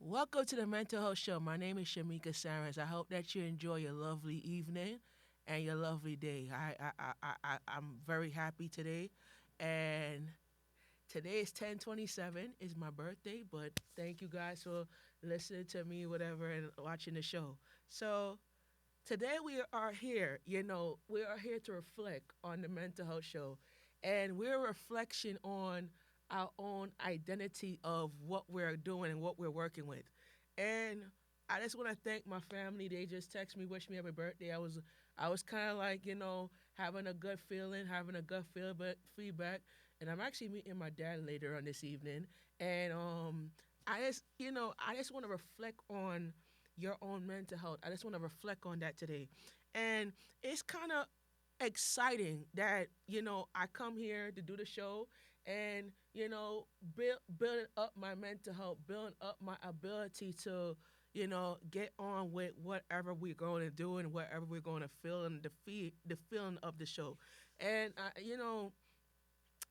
Welcome to the Mental Health Show. My name is Shamika Sarans. I hope that you enjoy your lovely evening and your lovely day. I'm very happy today, and today is 10/27. Is my birthday, but thank you guys for listening to me, whatever, and watching the show. So today we are here. We are here to reflect on the Mental Health Show, and we're a reflection on our own identity of what we're doing and what we're working with. And I just want to thank my family. They just text me, wish me happy birthday. I was kind of like, having a good feeling, having a good feedback. And I'm actually meeting my dad later on this evening. And I just want to reflect on your own mental health. I just want to reflect on that today. And it's kind of exciting that, I come here to do the show and, building up my mental health, building up my ability to, get on with whatever we're going to do and whatever we're going to feel and the feeling of the show. And,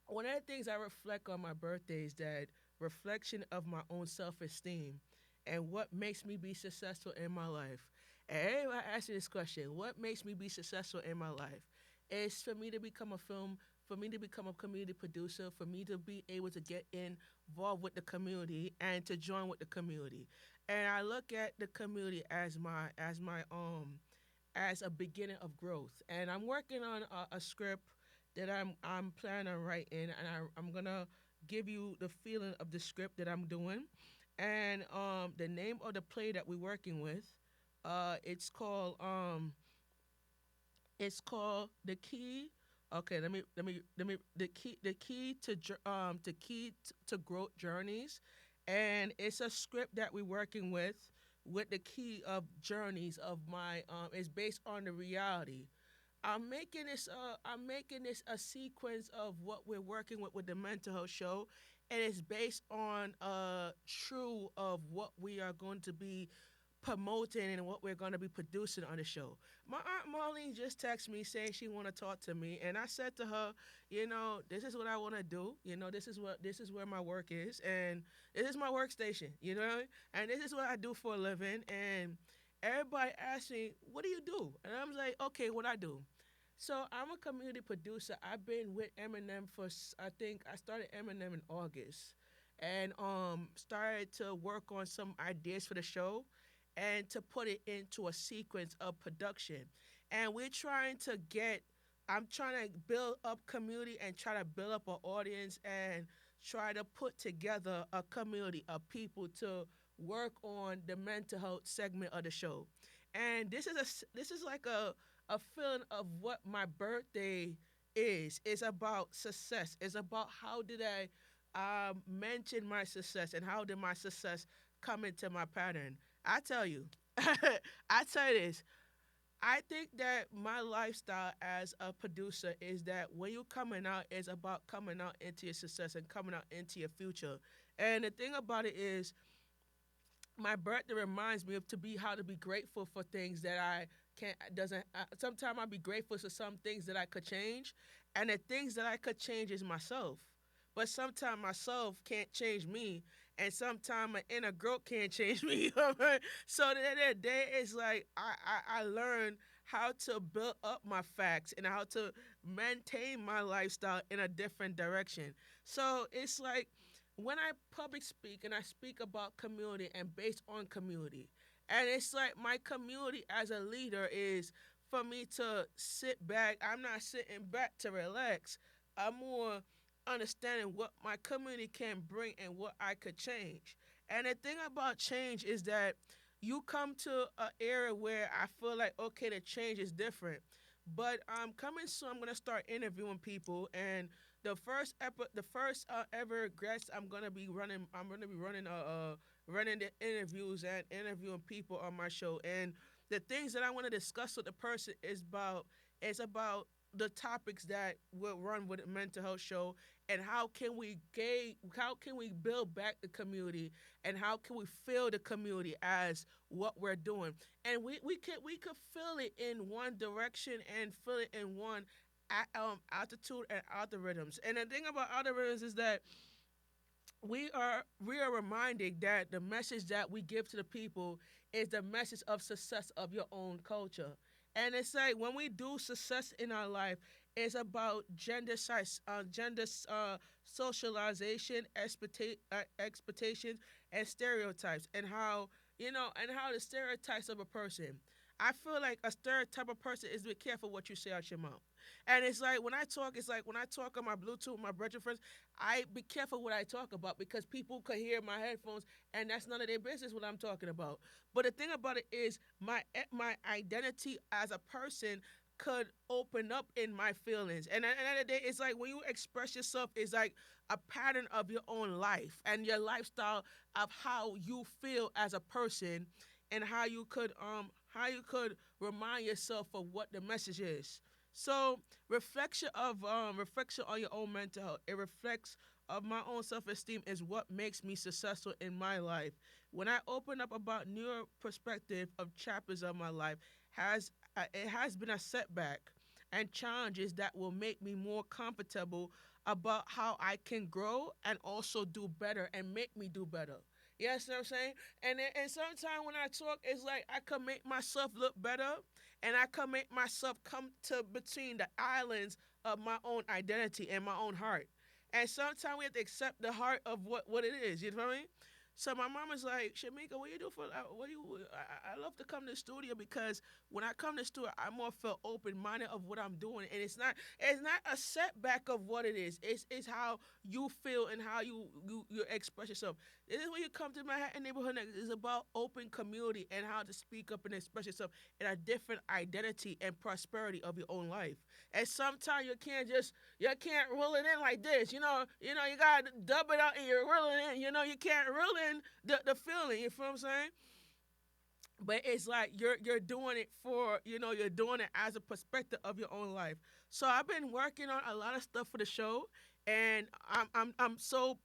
one of the things I reflect on my birthday is that reflection of my own self esteem and what makes me be successful in my life. And everybody asks me this question: what makes me be successful in my life? It's for me to become a film, for me to become a community producer, for me to be able to get involved with the community and to join with the community. And I look at the community as a beginning of growth. And I'm working on a script that I'm planning on writing, and I'm gonna give you the feeling of the script that I'm doing, and the name of the play that we're working with. It's called the key. Okay, let me the key to to growth journeys, and it's a script that we're working with the key of journeys of my is based on the reality. I'm making this a sequence of what we're working with the mental health show, and it's based on true of what we are going to be promoting and what we're going to be producing on the show. My aunt Marlene just texted me saying she want to talk to me, and I said to her, this is what I want to do. This is where my work is, and this is my workstation. And this is what I do for a living. And everybody asks me, "What do you do?" And I'm like, "Okay, what I do." So I'm a community producer. I've been with Eminem I think I started Eminem in August, and started to work on some ideas for the show, and to put it into a sequence of production. And we're trying to get. I'm trying to build up community and try to build up an audience and try to put together a community of people to work on the mental health segment of the show. And this is like a feeling of what my birthday is. It's about success. It's about how did I mention my success and how did my success come into my pattern. I tell you, I tell you this. I think that my lifestyle as a producer is that when you're coming out, it's about coming out into your success and coming out into your future. And the thing about it is, my birthday reminds me of to be how to be grateful for things that I can't doesn't. Sometimes I'll be grateful for some things that I could change, and the things that I could change is myself. But sometimes myself can't change me, and sometimes my inner growth can't change me. You know what I mean? So the day is like I learn how to build up my facts and how to maintain my lifestyle in a different direction. So it's like when I public speak and I speak about community and based on community, and it's like my community as a leader is for me to sit back. I'm not sitting back to relax. I'm more understanding what my community can bring and what I could change. And the thing about change is that you come to an area where I feel like okay, the change is different. But coming soon, I'm gonna start interviewing people, and the first ever guest I'm gonna be running the interviews and interviewing people on my show. And the things that I want to discuss with the person is about the topics that will run with the mental health show, and how can we build back the community, and how can we feel the community as what we're doing. And we could feel it in one direction and feel it in one altitude and algorithms. And the thing about algorithms is that we are reminding that the message that we give to the people is the message of success of your own culture. And it's like when we do success in our life, it's about gender socialization, expectations, and stereotypes, and how and how the stereotypes of a person. I feel like a stereotype of person is be careful what you say out your mouth. And it's like when I talk, it's like when I talk on my Bluetooth with my brethren friends, I be careful what I talk about because people could hear my headphones and that's none of their business what I'm talking about. But the thing about it is my identity as a person could open up in my feelings. And at the end of the day, it's like when you express yourself, it's like a pattern of your own life and your lifestyle of how you feel as a person and how you could remind yourself of what the message is. So reflection on your own mental health. It reflects of my own self esteem is what makes me successful in my life. When I open up about newer perspective of chapters of my life, has it has been a setback and challenges that will make me more comfortable about how I can grow and also do better and make me do better. Yes, you know what I'm saying? And sometimes when I talk, it's like I can make myself look better and I can make myself come to between the islands of my own identity and my own heart. And sometimes we have to accept the heart of what it is. You know what I mean? So my mom is like, Shamika, what you do for? What do you? I love to come to the studio because when I come to the studio, I more feel open minded of what I'm doing, and it's not a setback of what it is. It's how you feel and how you express yourself. This is when you come to Manhattan neighborhood. It's about open community and how to speak up and express yourself in a different identity and prosperity of your own life. And sometimes you can't reel it in like this. You gotta dub it out and you're reeling in. You can't reel in the feeling. You feel what I'm saying? But it's like you're doing it for you're doing it as a perspective of your own life. So I've been working on a lot of stuff for the show, and I'm so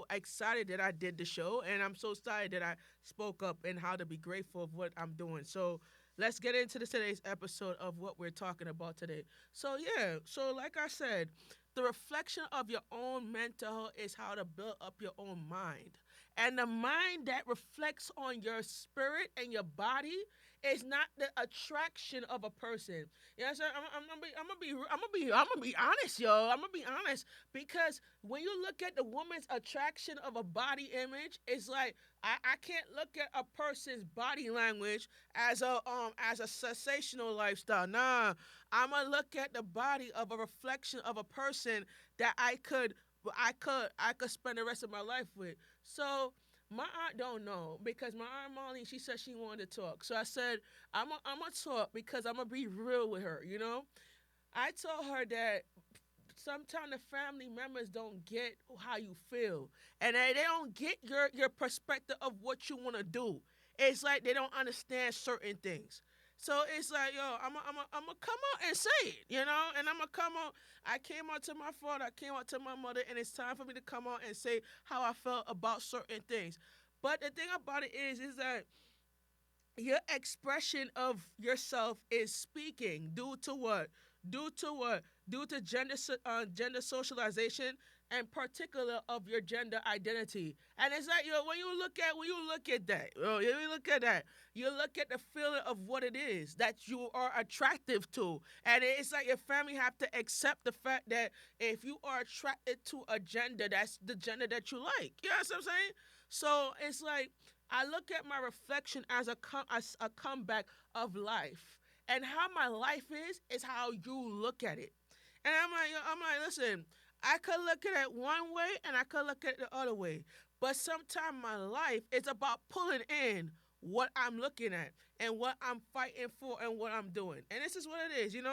excited that I did the show, and I'm so excited that I spoke up and how to be grateful of what I'm doing. So let's get into today's episode of what we're talking about today. So yeah, so like I said, the reflection of your own mental health is how to build up your own mind. And the mind that reflects on your spirit and your body is not the attraction of a person. You know what I'm saying? I'm gonna be honest, yo. I'm gonna be honest because when you look at the woman's attraction of a body image, it's like I can't look at a person's body language as a sensational lifestyle. Nah, I'm gonna look at the body of a reflection of a person that I could spend the rest of my life with. So my aunt don't know because my aunt Molly, she said she wanted to talk. So I said I'm gonna talk because I'm gonna be real with her. I told her that sometimes the family members don't get how you feel, and they don't get your perspective of what you want to do. It's like they don't understand certain things. So it's like, yo, I'm gonna come out and say it. And I'm gonna come out. I came out to my father, I came out to my mother, and it's time for me to come out and say how I felt about certain things. But the thing about it is that your expression of yourself is speaking due to what? Due to what? Due to gender socialization and particular of your gender identity. And it's like when you look at that, you look at the feeling of what it is that you are attractive to. And it's like your family have to accept the fact that if you are attracted to a gender, that's the gender that you like. You know what I'm saying? So it's like I look at my reflection as as a comeback of life. And how my life is how you look at it. And I'm like, listen, I could look at it one way and I could look at it the other way. But sometimes my life is about pulling in what I'm looking at and what I'm fighting for and what I'm doing. And this is what it is. And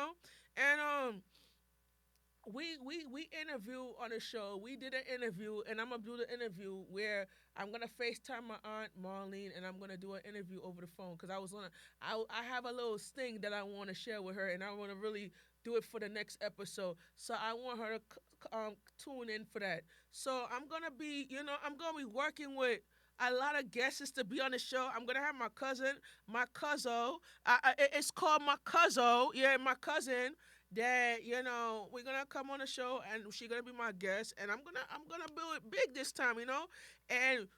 we interview on the show. We did an interview, and I'm gonna do the interview where I'm gonna FaceTime my aunt Marlene, and I'm gonna do an interview over the phone because I have a little sting that I want to share with her, and I want to really do it for the next episode. So I want her to tune in for that. So I'm gonna be working with a lot of guests to be on the show. I'm gonna have my cousin, it's called my cousin. Yeah, my cousin, that we're gonna come on the show and she's gonna be my guest, and I'm gonna build it big this time, and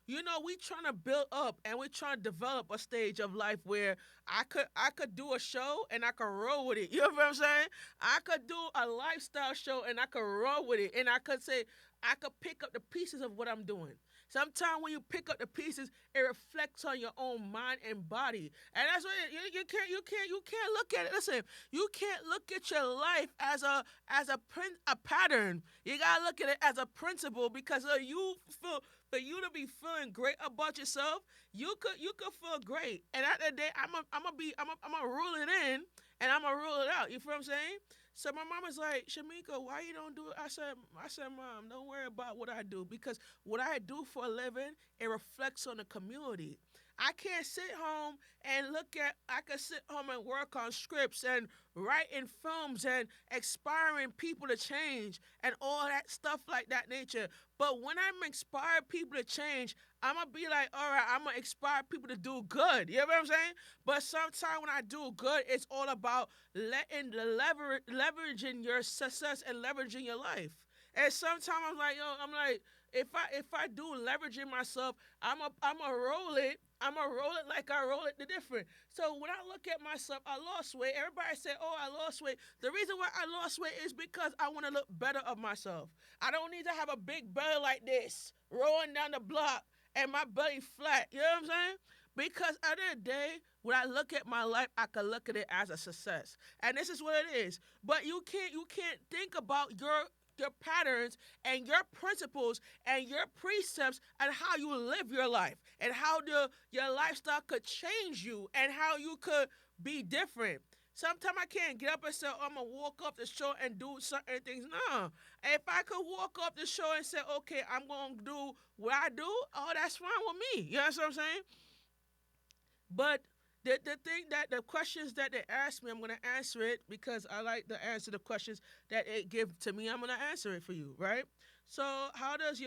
we trying to build up and we trying to develop a stage of life where I could do a show and I could roll with it. You know what I'm saying? I could do a lifestyle show and I could roll with it, and I could say I could pick up the pieces of what I'm doing. Sometimes when you pick up the pieces, it reflects on your own mind and body, and that's what you can't look at it. Listen, you can't look at your life as a pattern. You gotta look at it as a principle, because for you to be feeling great about yourself, you could feel great. And at the end of the day, I'm gonna rule it in and I'm gonna rule it out. You feel what I'm saying? So my mom was like, Shamika, why you don't do it? I said, Mom, don't worry about what I do, because what I do for a living, it reflects on the community. I can't sit home and I can sit home and work on scripts and writing films and inspiring people to change and all that stuff like that nature. But when I'm inspiring people to change, I'm gonna be like, all right, I'm gonna inspire people to do good. You know what I'm saying? But sometimes when I do good, it's all about leveraging your success and leveraging your life. And sometimes I'm like, if I do leveraging myself, I'm a roll it. I'm gonna roll it like I roll it the different. So when I look at myself, I lost weight. Everybody say, "Oh, I lost weight." The reason why I lost weight is because I want to look better of myself. I don't need to have a big belly like this, rolling down the block, and my belly flat. You know what I'm saying? Because at the end of the day, when I look at my life, I can look at it as a success, and this is what it is. But you can't think about your patterns and your principles and your precepts and how you live your life and how your lifestyle could change you and how you could be different. Sometimes I can't get up and say, oh, I'm gonna walk up the show and do certain things. No. If I could walk up the show and say, okay, I'm gonna do what I do, oh, that's fine with me. You know what I'm saying? But the thing that the questions that they ask me, I'm gonna answer it because I like to answer the questions that it give to me. I'm gonna answer it for you, right? So how does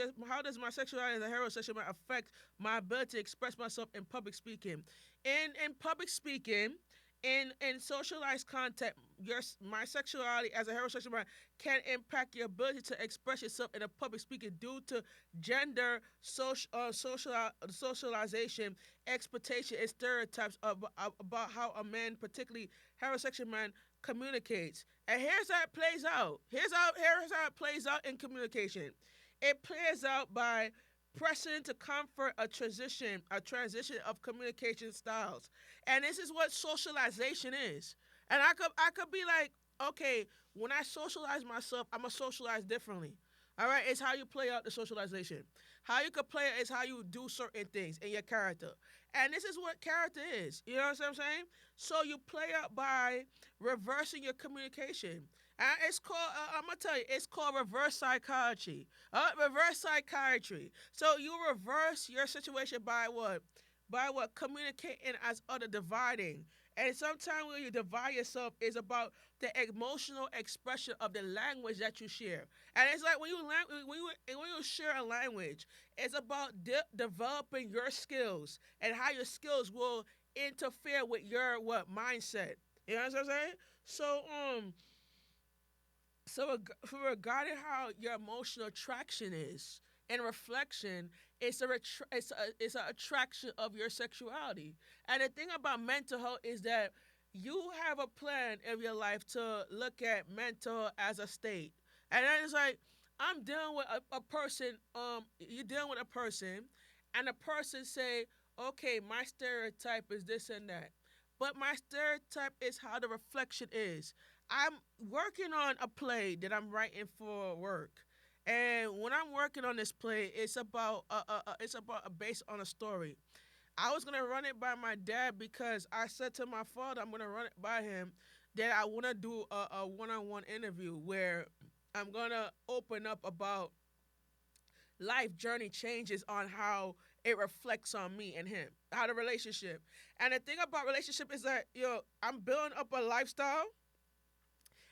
my sexuality as a heterosexual man affect my ability to express myself in public speaking? In public speaking, in socialized content, my sexuality as a heterosexual man can impact your ability to express yourself in a public speaking due to gender, socialization, expectation, and stereotypes about how a man, particularly heterosexual man, communicates. And here's how it plays out. Here's how it plays out in communication. It plays out by pressing to comfort a transition of communication styles. And this is what socialization is. And I could be like, okay, when I socialize myself, I'm gonna socialize differently. All right, it's how you play out the socialization. How you could play it is how you do certain things in your character. And this is what character is. You know what I'm saying? So you play out by reversing your communication. It's called, I'm going to tell you, it's called reverse psychology. Reverse psychiatry. So you reverse your situation by what? By what? Communicating as other dividing. And sometimes when you divide yourself, it's about the emotional expression of the language that you share. And it's like when you share a language, it's about developing your skills and how your skills will interfere with your what mindset. You know what I'm saying? So regarding how your emotional attraction is and reflection, it's a attraction of your sexuality. And the thing about mental health is that you have a plan of your life to look at mental as a state. And then it's like I'm dealing with a person. You're dealing with a person, and the person say, "Okay, my stereotype is this and that." But my stereotype is how the reflection is. I'm working on a play that I'm writing for work. And when I'm working on this play, it's about based on a story. I was gonna run it by my dad because I said to my father, I'm gonna run it by him that I wanna do a one-on-one interview where I'm gonna open up about life journey changes on how it reflects on me and him, how the relationship. And the thing about relationship is that I'm building up a lifestyle,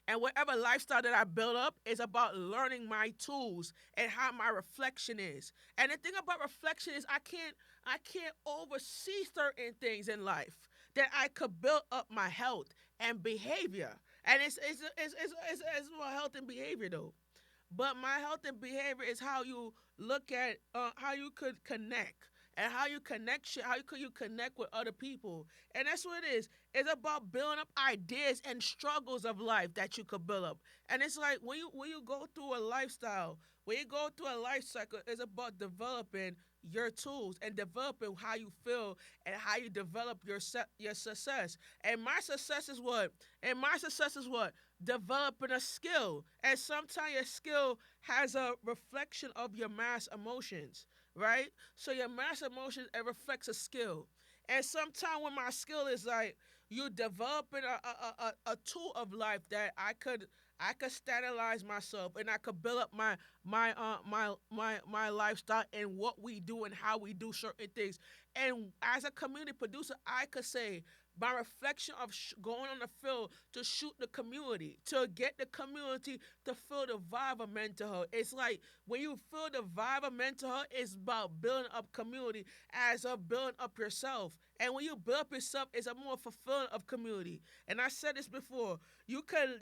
and whatever lifestyle that I build up is about learning my tools and how my reflection is. And the thing about reflection is I can't oversee certain things in life that I could build up my health and behavior. And it's about health and behavior though. But my health and behavior is how you look at how you could connect and how you connect shit, how you connect with other people. And that's what it is. It's about building up ideas and struggles of life that you could build up. And it's like when you go through a lifestyle, when you go through a life cycle, it's about developing your tools and developing how you feel and how you develop your success. And my success is what? And my success is what? Developing a skill. And sometimes your skill has a reflection of your mass emotions, right? So your mass emotions, it reflects a skill. And sometimes when my skill is like you developing a tool of life that I could standardize myself and I could build up my lifestyle and what we do and how we do certain things. And as a community producer, I could say my reflection of going on the field to shoot the community, to get the community to feel the vibe of mental health. It's like when you feel the vibe of mental health, it's about building up community as of building up yourself. And when you build up yourself, it's a more fulfilling of community. And I said this before. You can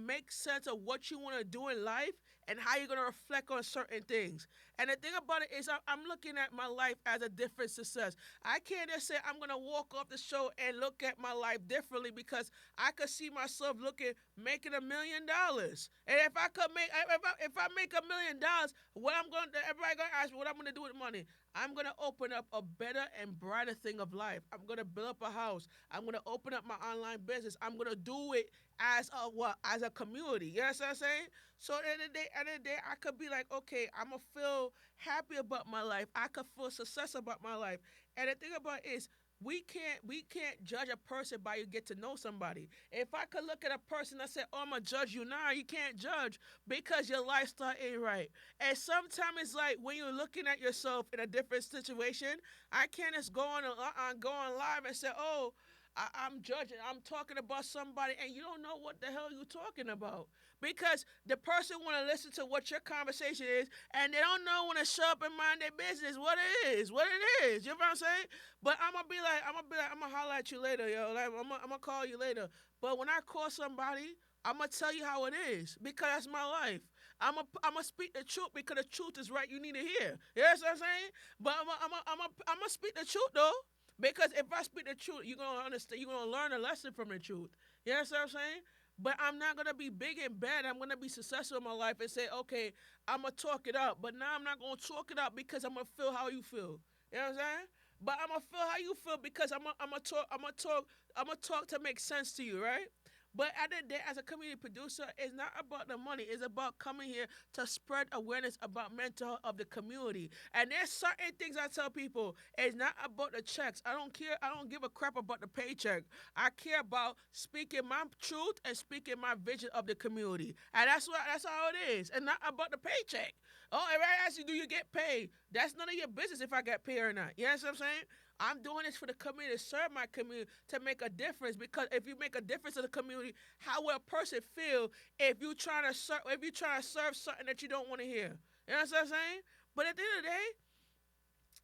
make sense of what you want to do in life and how you're gonna reflect on certain things. And the thing about it is, I'm looking at my life as a different success. I can't just say I'm gonna walk off the show and look at my life differently because I could see myself making $1 million. And if I make $1 million, everybody gonna ask me what I'm gonna do with the money. I'm gonna open up a better and brighter thing of life. I'm gonna build up a house. I'm gonna open up my online business. I'm gonna do it as a what? As a community. You know what I'm saying? So at the end of the day, I could be like, okay, I'm gonna feel happy about my life. I could feel success about my life. And the thing about it is, we can't judge a person by you get to know somebody. If I could look at a person and say, "Oh, I'm gonna judge you," nah, you can't judge because your lifestyle ain't right. And sometimes it's like when you're looking at yourself in a different situation, I can't just go on live and say, "Oh, I'm judging. I'm talking about somebody," and you don't know what the hell you're talking about because the person want to listen to what your conversation is, and they don't know when to shut up and mind their business. What it is. You know what I'm saying? But I'm gonna holler at you later, yo. Like, I'm gonna call you later. But when I call somebody, I'm gonna tell you how it is because that's my life. I'm gonna speak the truth because the truth is right. You need to hear. You know what I'm saying? But I'm gonna speak the truth though. Because if I speak the truth, you're gonna understand. You're gonna learn a lesson from the truth. You know what I'm saying? But I'm not gonna be big and bad. I'm gonna be successful in my life and say, okay, I'm gonna talk it out. But now I'm not gonna talk it out because I'm gonna feel how you feel. You know what I'm saying? But I'm gonna feel how you feel because I'm gonna talk. I'm gonna talk to make sense to you, right? But at the end of the day, as a community producer, it's not about the money. It's about coming here to spread awareness about mental health of the community. And there's certain things I tell people. It's not about the checks. I don't care. I don't give a crap about the paycheck. I care about speaking my truth and speaking my vision of the community. And that's how it is. And not about the paycheck. Oh, if I ask you, do you get paid? That's none of your business if I get paid or not. You know what I'm saying? I'm doing this for the community, to serve my community, to make a difference. Because if you make a difference in the community, how will a person feel if you trying to serve something that you don't want to hear? You know what I'm saying? But at the end of the day,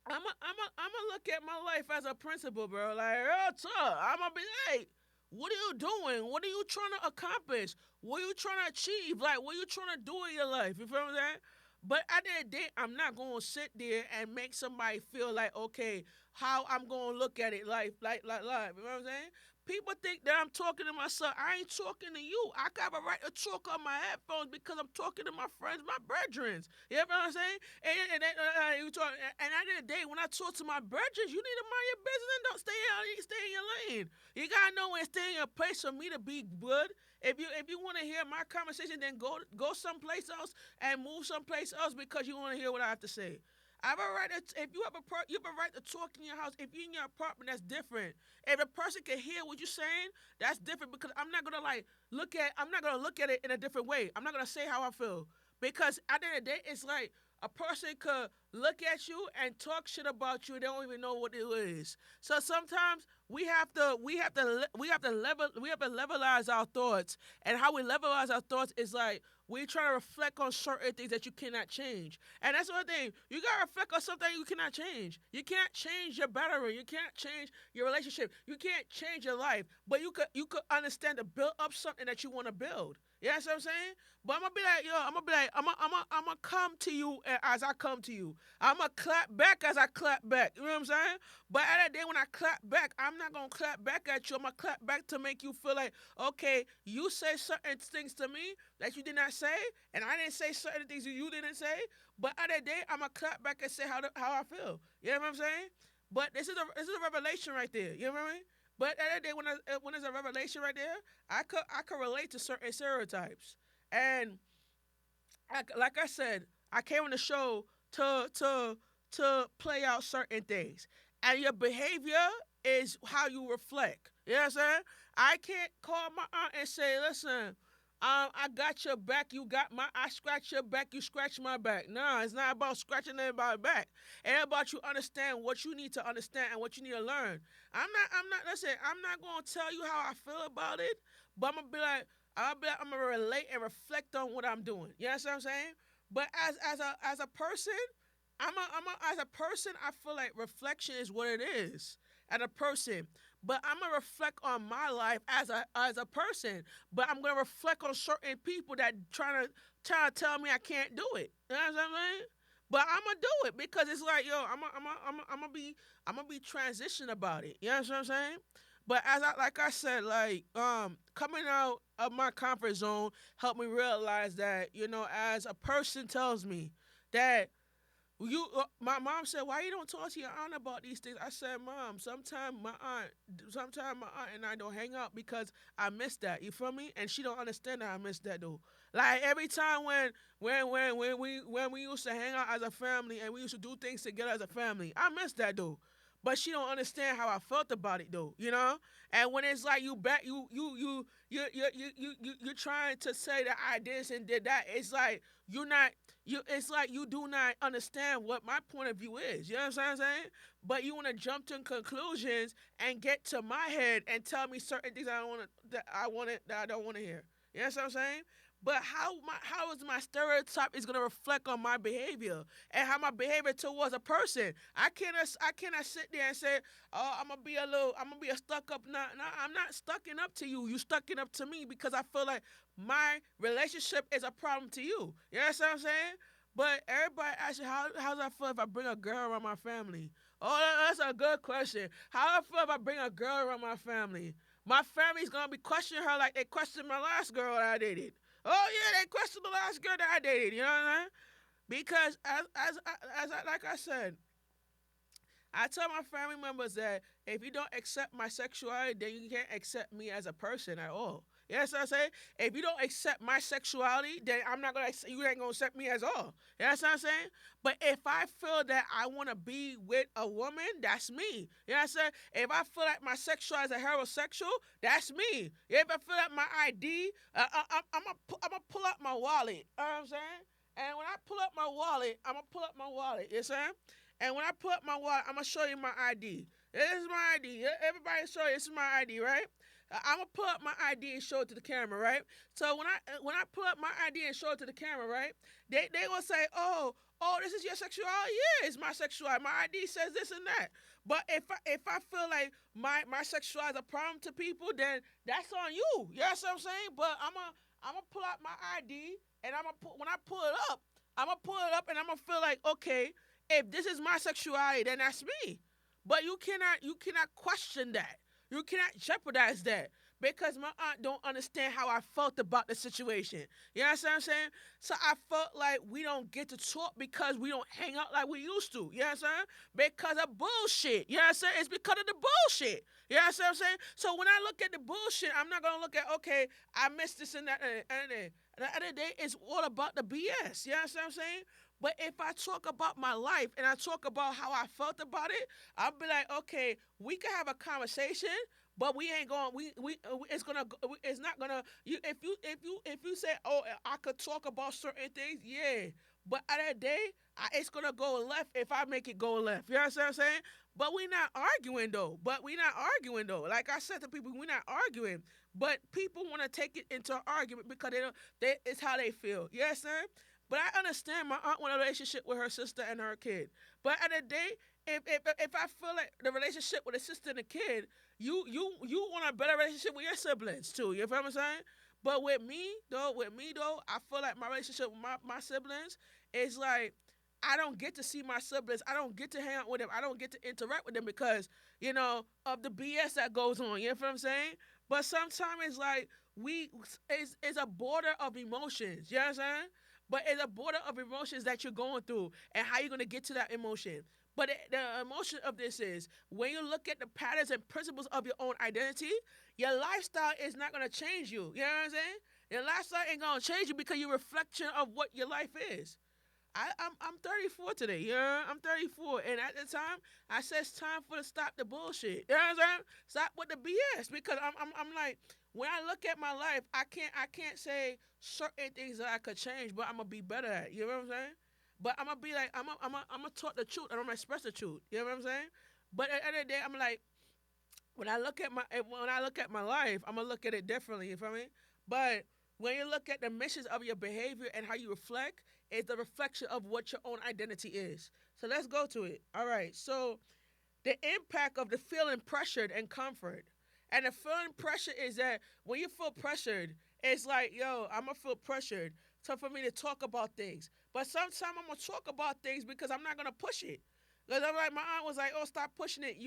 I'm gonna look at my life as a principle, bro. Like, real talk. I'm gonna be like, what are you doing? What are you trying to accomplish? What are you trying to achieve? Like, what are you trying to do in your life? You feel what I'm saying? But at the end of the day, I'm not gonna sit there and make somebody feel like, okay, how I'm gonna look at it, life. You know what I'm saying? People think that I'm talking to myself. I ain't talking to you. I got a right to talk on my headphones because I'm talking to my friends, my brethren. You know what I'm saying? And at the end of the day, when I talk to my brethren, you need to mind your business and don't stay in your lane. You gotta know when to stay in your place for me to be good. If you want to hear my conversation, then go someplace else and move someplace else because you want to hear what I have to say. I have a right to, if you have a right to talk in your house. If you're in your apartment, that's different. If a person can hear what you're saying, that's different because I'm not gonna look at it in a different way. I'm not gonna say how I feel because at the end of the day, it's like a person could look at you and talk shit about you. They don't even know what it is. So sometimes we have to levelize our thoughts. And how we levelize our thoughts is like we try to reflect on certain things that you cannot change. And that's one thing. You gotta reflect on something you cannot change. You can't change your battery. You can't change your relationship. You can't change your life. But you could understand to build up something that you want to build. You know what I'm saying? But I'm gonna be like, yo, I'm gonna be like, I'm gonna come to you as I come to you. I'm gonna clap back as I clap back. You know what I'm saying? But at the day when I clap back, I'm not gonna clap back at you. I'm gonna clap back to make you feel like, okay, you say certain things to me that you did not say, and I didn't say certain things you didn't say. But at the day, I'm gonna clap back and say how I feel. You know what I'm saying? But this is a revelation right there. You know what I mean? But at the day when there's a revelation right there, I could relate to certain stereotypes. And like I said, I came on the show to play out certain things, and your behavior is how you reflect. You know what I'm saying? I can't call my aunt and say, "Listen, I got your back. You got my. I scratch your back. You scratch my back." No, it's not about scratching anybody's back. It's about you understand what you need to understand and what you need to learn. I'm not. Listen, I'm not gonna tell you how I feel about it, but I'm gonna relate and reflect on what I'm doing. You know what I'm saying? But as a person, as a person, I feel like reflection is what it is as a person. But I'm gonna reflect on my life as a person. But I'm gonna reflect on certain people that trying to tell me I can't do it. You know what I'm saying? But I'm gonna do it because it's like, yo, I'm gonna be transition about it. You know what I'm saying? But like I said, like coming out of my comfort zone helped me realize that, as a person tells me that my mom said, "Why you don't talk to your aunt about these things?" I said, "Mom, sometimes my aunt and I don't hang out because I miss that. You feel me? And she don't understand that I miss that though. Like every time when we used to hang out as a family and we used to do things together as a family, I miss that though. But she don't understand how I felt about it though, you know. And when it's like you back, you're trying to say that I did this and did that. It's like you're not you it's like you do not understand what my point of view is. You know what I'm saying? But you want to jump to conclusions and get to my head and tell me certain things that I don't want to hear. You know what I'm saying? But how is my stereotype is gonna reflect on my behavior and how my behavior towards a person? I cannot sit there and say, oh, I'm gonna be a stuck up. No, I'm not stucking up to you. You stucking up to me because I feel like my relationship is a problem to you. You know what I'm saying? But everybody asks you, how does I feel if I bring a girl around my family? Oh, that's a good question. How do I feel if I bring a girl around my family? My family's gonna be questioning her like they questioned my last girl that I dated. Oh yeah, they questioned the last girl that I dated. You know what I'm saying? Because like I said, I tell my family members that if you don't accept my sexuality, then you can't accept me as a person at all. You know what I'm saying? If you don't accept my sexuality, then I'm not gonna. You ain't gonna accept me as all. You know what I'm saying? But if I feel that I want to be with a woman, that's me. You know what I'm saying? If I feel like my sexuality is a heterosexual, that's me. If I feel like my ID, I'm gonna pull out my wallet. You know what I'm saying? And when I pull up my wallet, I'm gonna pull up my wallet. You know what I'm saying? And when I pull up my wallet, I'm gonna show you my ID. This is my ID. Everybody show you this is my ID, right? I'm gonna pull up my ID and show it to the camera, right? So when I pull up my ID and show it to the camera, right? They gonna say, oh, this is your sexuality. Yeah, it's my sexuality. My ID says this and that. But if I feel like my sexuality is a problem to people, then that's on you. You know what I'm saying? But I'm gonna pull out my ID and when I pull it up, I'm gonna pull it up and I'm gonna feel like, okay, if this is my sexuality, then that's me. But you cannot question that. You cannot jeopardize that because my aunt don't understand how I felt about the situation. You know what I'm saying? So I felt like we don't get to talk because we don't hang out like we used to. You know what I'm saying? Because of bullshit. You know what I'm saying? It's because of the bullshit. You know what I'm saying? So when I look at the bullshit, I'm not gonna look at, okay, I missed this and that and at the end of the day, it's all about the BS. You know what I'm saying? But if I talk about my life and I talk about how I felt about it, I'll be like, okay, we can have a conversation, but we ain't going. It's not gonna. If you say, oh, I could talk about certain things, yeah. But at that day, it's gonna go left if I make it go left. You know what I'm saying? But we're not arguing though. Like I said to people, we're not arguing. But people want to take it into an argument because they don't. It's how they feel. You know what I'm saying? But I understand my aunt want a relationship with her sister and her kid. But at the end of the day, if I feel like the relationship with a sister and a kid, you want a better relationship with your siblings too. You feel what I'm saying? But with me though, I feel like my relationship with my siblings is like I don't get to see my siblings. I don't get to hang out with them. I don't get to interact with them because, of the BS that goes on. You know what I'm saying? But sometimes it's like it's a border of emotions. You know what I'm saying? But it's a border of emotions that you're going through and how you're going to get to that emotion. But the emotion of this is when you look at the patterns and principles of your own identity, your lifestyle is not going to change you. You know what I'm saying? Your lifestyle ain't going to change you because you're a reflection of what your life is. I'm 34 today. Yeah, I'm 34, and at the time, I said it's time for to stop the bullshit. You know what I'm saying? Stop with the BS because I'm like when I look at my life, I can't say certain things that I could change, but I'm gonna be better at. You know what I'm saying? But I'm gonna be like I'm gonna talk the truth and I'm gonna express the truth. You know what I'm saying? But at the end of the day, I'm like when I look at my life, I'm gonna look at it differently. You feel me? But when you look at the missions of your behavior and how you reflect, it's the reflection of what your own identity is. So let's go to it. All right. So the impact of the feeling pressured and comfort. And the feeling pressure is that when you feel pressured, it's like, yo, I'm gonna feel pressured for me to talk about things. But sometimes I'm gonna talk about things because I'm not gonna push it. Because I'm like, my aunt was like, oh, stop pushing it.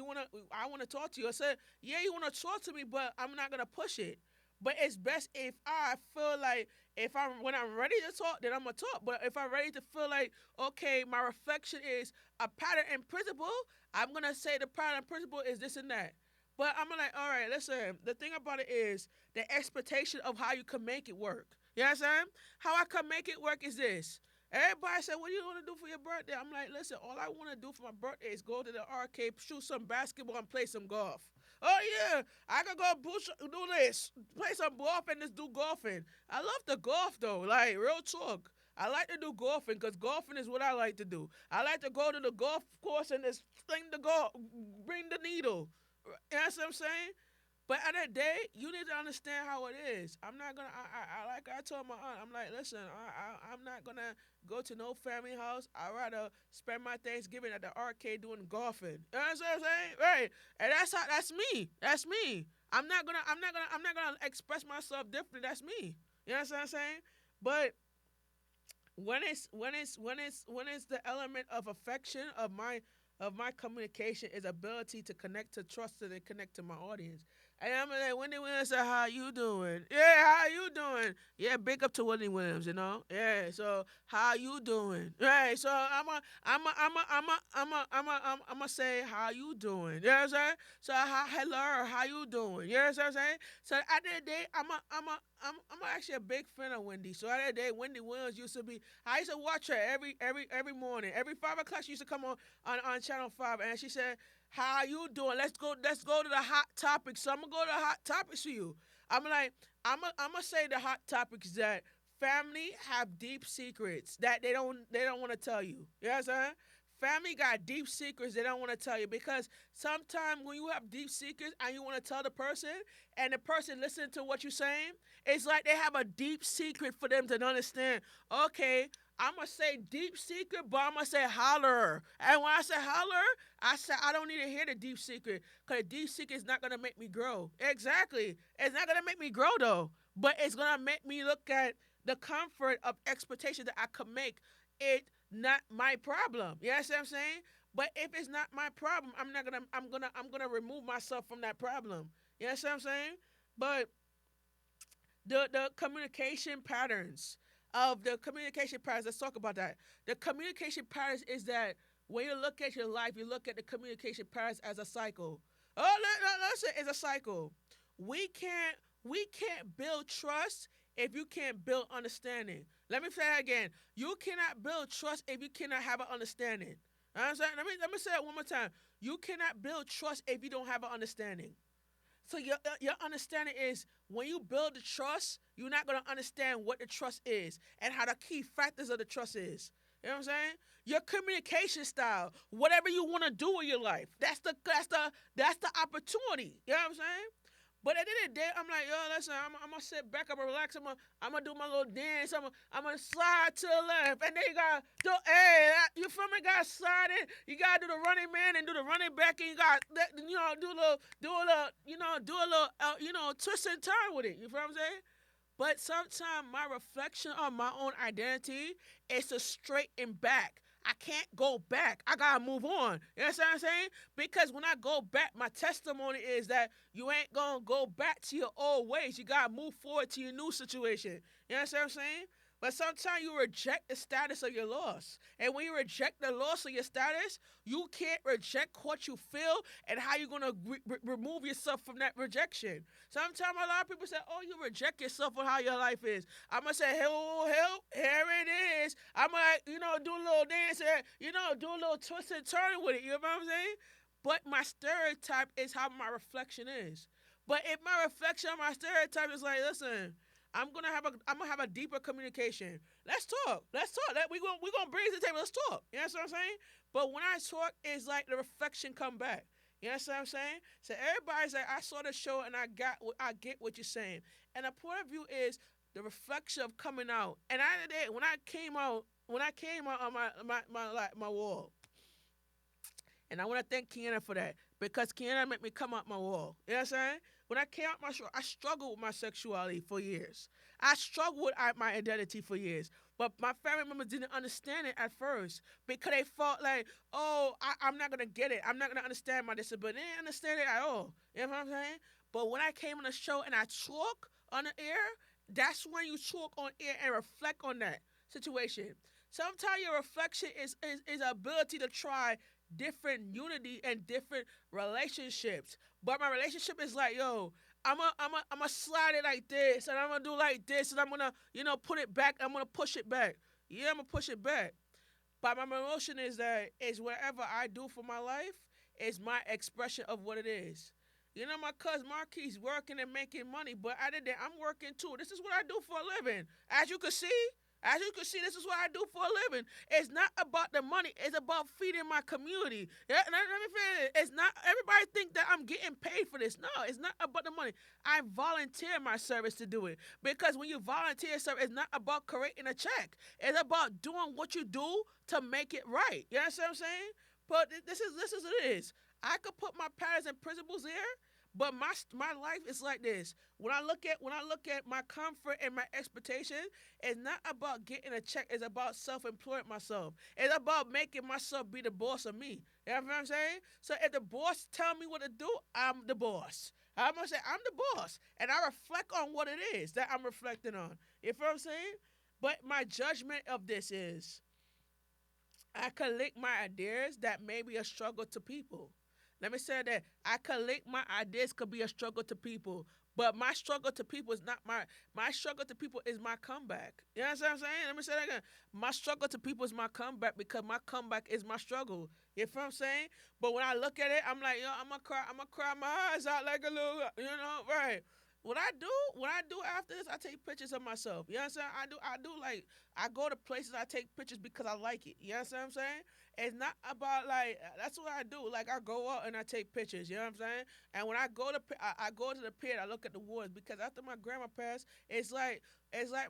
I wanna talk to you. I said, yeah, you wanna talk to me, but I'm not gonna push it. But it's best if I feel like if I'm when I'm ready to talk, then I'm gonna talk. But if I'm ready to feel like, okay, my reflection is a pattern and principle, I'm gonna say the pattern and principle is this and that. But I'm like, all right, listen. The thing about it is the expectation of how you can make it work. You know what I'm saying? How I can make it work is this. Everybody said, what do you want to do for your birthday? I'm like, listen, all I want to do for my birthday is go to the arcade, shoot some basketball, and play some golf. Oh, yeah, I can go do this, play some golf, and just do golfing. I love the golf, though, like, real talk. I like to do golfing because golfing is what I like to do. I like to go to the golf course and just bring the needle. You know what I'm saying? But at the day, you need to understand how it is. I'm not gonna. Like I told my aunt, I'm like, listen, I'm not gonna go to no family house. I would rather spend my Thanksgiving at the arcade doing golfing. You know what I'm saying? Right? And that's me. That's me. I'm not gonna express myself differently. That's me. You know what I'm saying? But when it's the element of affection of my communication is ability to connect to trust and connect to my audience. And I'm like, Wendy Williams said, how you doing? Yeah, how you doing? Yeah, big up to Wendy Williams, you know? Yeah, so how you doing? Right, so I'm a say, how you doing? You know what I'm saying? So, hello, how you doing? You know what I'm saying? So at the end of the day, I'm actually a big fan of Wendy. So at the end of the day, Wendy Williams used to be. I used to watch her every morning. Every 5 o'clock, she used to come on Channel 5, and she said, "How you doing? Let's go to the hot topics." So I'm gonna go to the hot topics for you. I'm like, I'm gonna say the hot topics that family have deep secrets that they don't want to tell you. You know what I'm saying? Family got deep secrets they don't want to tell you because sometimes when you have deep secrets and you want to tell the person and the person listen to what you're saying, it's like they have a deep secret for them to understand. Okay, I'm gonna say deep secret, but I'm gonna say holler. And when I say holler, I say I don't need to hear the deep secret because the deep secret is not gonna make me grow. Exactly, it's not gonna make me grow though, but it's gonna make me look at the comfort of expectation that I could make it not my problem. You know what I'm saying? But if it's not my problem, I'm gonna remove myself from that problem. You know what I'm saying? But the communication patterns let's talk about that. The communication patterns is that when you look at your life, you look at the communication patterns as a cycle. Let's say it's a cycle. We can't build trust if you can't build understanding. Let me say that again. You cannot build trust if you cannot have an understanding. I'm saying, let me say it one more time. You cannot build trust if you don't have an understanding. So your understanding is when you build the trust, you're not gonna understand what the trust is and how the key factors of the trust is. You know what I'm saying? Your communication style, whatever you want to do in your life, that's the opportunity. You know what I'm saying? But at the end of the day, I'm like, yo, listen, I'm gonna sit back, I'm gonna relax, I'm gonna do my little dance, I'm gonna slide to the left, and then you gotta do, hey, you feel me? Gotta slide in, you gotta do the running man and do the running back, and you gotta, do a little, do a little, twist and turn with it. You feel what I'm saying? But sometimes my reflection of my own identity is to straighten back. I can't go back. I gotta move on. You know what I'm saying? Because when I go back, my testimony is that you ain't gonna go back to your old ways. You gotta move forward to your new situation. You know what I'm saying? But sometimes you reject the status of your loss. And when you reject the loss of your status, you can't reject what you feel and how you're going to remove yourself from that rejection. Sometimes a lot of people say, oh, you reject yourself on how your life is. I'm going to say, hell, here it is. I'm going to, do a little dance, do a little twist and turn with it. You know what I'm saying? But my stereotype is how my reflection is. But if my reflection on my stereotype is like, listen, I'm gonna have a deeper communication. Let's talk. Let's talk. We gonna bring it to the table. Let's talk. You know what I'm saying? But when I talk, it's like the reflection come back. You know what I'm saying? So everybody's like, I saw the show and I get what you're saying. And the point of view is the reflection of coming out. And when I came out on my wall, and I want to thank Kiana for that because Kiana made me come out my wall. You know what I'm saying? When I came out my show, I struggled with my sexuality for years. I struggled with my identity for years. But my family members didn't understand it at first because they felt like, oh, I'm not going to get it. I'm not going to understand my disability. They didn't understand it at all. You know what I'm saying? But when I came on the show and I talk on the air, that's when you talk on air and reflect on that situation. Sometimes your reflection is ability to try different unity and different relationships. But my relationship is like, yo, I'm a slide it like this, and I'm gonna do like this, and I'm gonna, put it back. I'm gonna push it back. Yeah, I'm gonna push it back. But my emotion is whatever I do for my life is my expression of what it is. My cousin Marquis working and making money, but at the end, I'm working too. This is what I do for a living. As you can see, this is what I do for a living. It's not about the money. It's about feeding my community. Yeah, and let me finish. It's not, everybody think that I'm getting paid for this. No, it's not about the money. I volunteer my service to do it. Because when you volunteer service, it's not about creating a check. It's about doing what you do to make it right. You understand what I'm saying? But this is what it is. I could put my patterns and principles there, but my life is like this. When I look at my comfort and my expectation, it's not about getting a check. It's about self-employing myself. It's about making myself be the boss of me. You know what I'm saying? So if the boss tell me what to do, I'm the boss. I'm gonna say I'm the boss, and I reflect on what it is that I'm reflecting on. You feel what I'm saying? But my judgment of this is I collect my ideas that may be a struggle to people. Let me say that I collect my ideas could be a struggle to people, but my struggle to people is not my struggle to people is my comeback. You know what I'm saying? Let me say that again. My struggle to people is my comeback because my comeback is my struggle. You know what I'm saying? But when I look at it, I'm like, yo, I'm gonna cry my eyes out like a little, right. What I do after this, I take pictures of myself. You know what I'm saying? I do like I go to places I take pictures because I like it. You know what I'm saying? It's not about like that's what I do. Like I go out and I take pictures. You know what I'm saying? And when I go to the pit, I look at the woods because after my grandma passed, it's like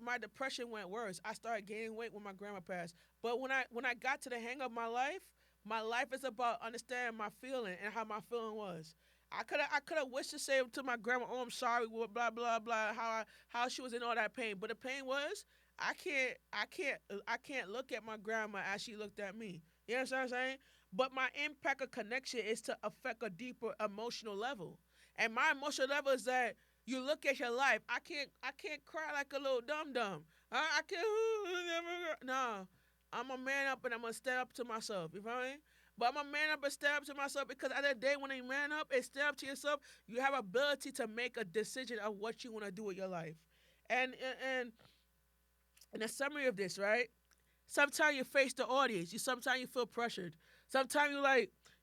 my depression went worse. I started gaining weight when my grandma passed. But when I got to the hang of my life is about understanding my feeling and how my feeling was. I could have wished to say to my grandma, "Oh, I'm sorry," blah blah blah, how she was in all that pain. But the pain was, I can't look at my grandma as she looked at me. You know what I'm saying? But my impact of connection is to affect a deeper emotional level, and my emotional level is that you look at your life. I can't cry like a little dum dum. I can't. No, I'm a man up and I'm gonna stand up to myself. You feel me? But I'm a man up and stand up to myself because at the end of the day, when you man up and stand up to yourself, you have ability to make a decision of what you want to do with your life. And in the summary of this, right? Sometimes you face the audience. Sometimes you feel pressured. Sometimes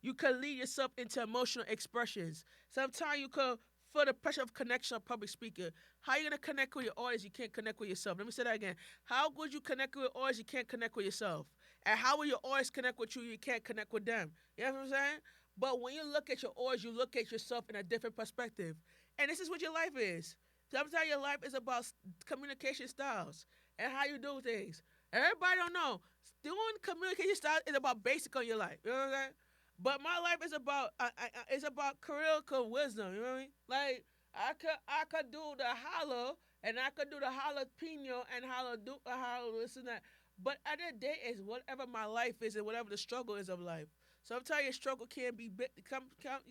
you can lead yourself into emotional expressions. Sometimes you can feel the pressure of connection of public speaker. How are you gonna connect with your audience? You can't connect with yourself. Let me say that again. How would you connect with your audience? You can't connect with yourself. And how will your audience connect with you? You can't connect with them. You know what I'm saying? But when you look at your audience, you look at yourself in a different perspective. And this is what your life is. Sometimes your life is about communication styles and how you do things. Everybody don't know. Doing communication styles is about basic on your life. You know what I'm saying? But my life is about it's about critical wisdom. You know what I mean? Like I could do the holla and I could do the jalapeno and holla this and that. But at the end of the day, is whatever my life is and whatever the struggle is of life. Sometimes your struggle can be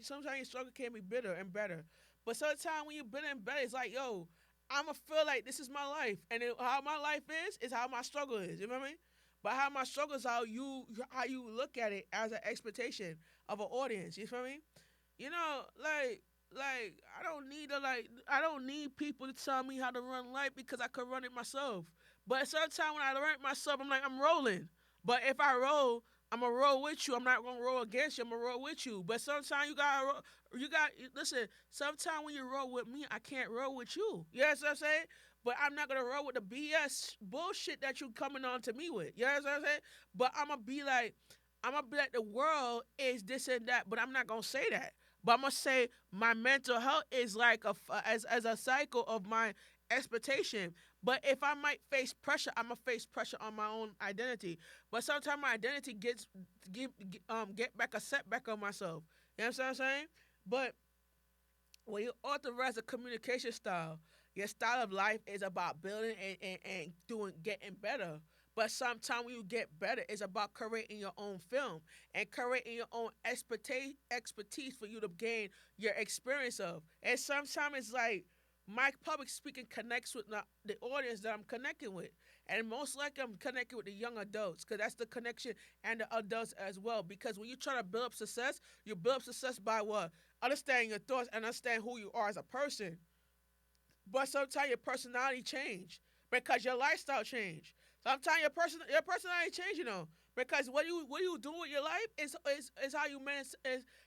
sometimes your struggle can be bitter and better. But sometimes when you're bitter and better, it's like, yo, I'ma feel like this is my life, and how my life is how my struggle is. You know what I mean? But how my struggle is how you look at it as an expectation of an audience. You feel me? You know, like I don't need people to tell me how to run life because I could run it myself. But sometimes when I run it myself, I'm like I'm rolling. But if I roll, I'm gonna roll with you. I'm not gonna roll against you. I'm gonna roll with you. But sometimes you got listen. Sometimes when you roll with me, I can't roll with you. You know what I'm saying? But I'm not gonna roll with the BS bullshit that you coming on to me with. You know what I'm saying? But I'm gonna be like the world is this and that. But I'm not gonna say that. But I'm gonna say my mental health is like as a cycle of my expectation. But if I might face pressure, I'm gonna face pressure on my own identity. But sometimes my identity get back a setback on myself. You know what I'm saying? But when you authorize a communication style, your style of life is about building and doing getting better. But sometimes when you get better, it's about creating your own film and creating your own expertise for you to gain your experience of. And sometimes it's like my public speaking connects with the audience that I'm connecting with. And most likely I'm connecting with the young adults because that's the connection and the adults as well. Because when you're trying to build up success, you build up success by what? Understanding your thoughts and understanding who you are as a person. But sometimes your personality change because your lifestyle change. Sometimes your personality change, because what you do with your life is how you manage.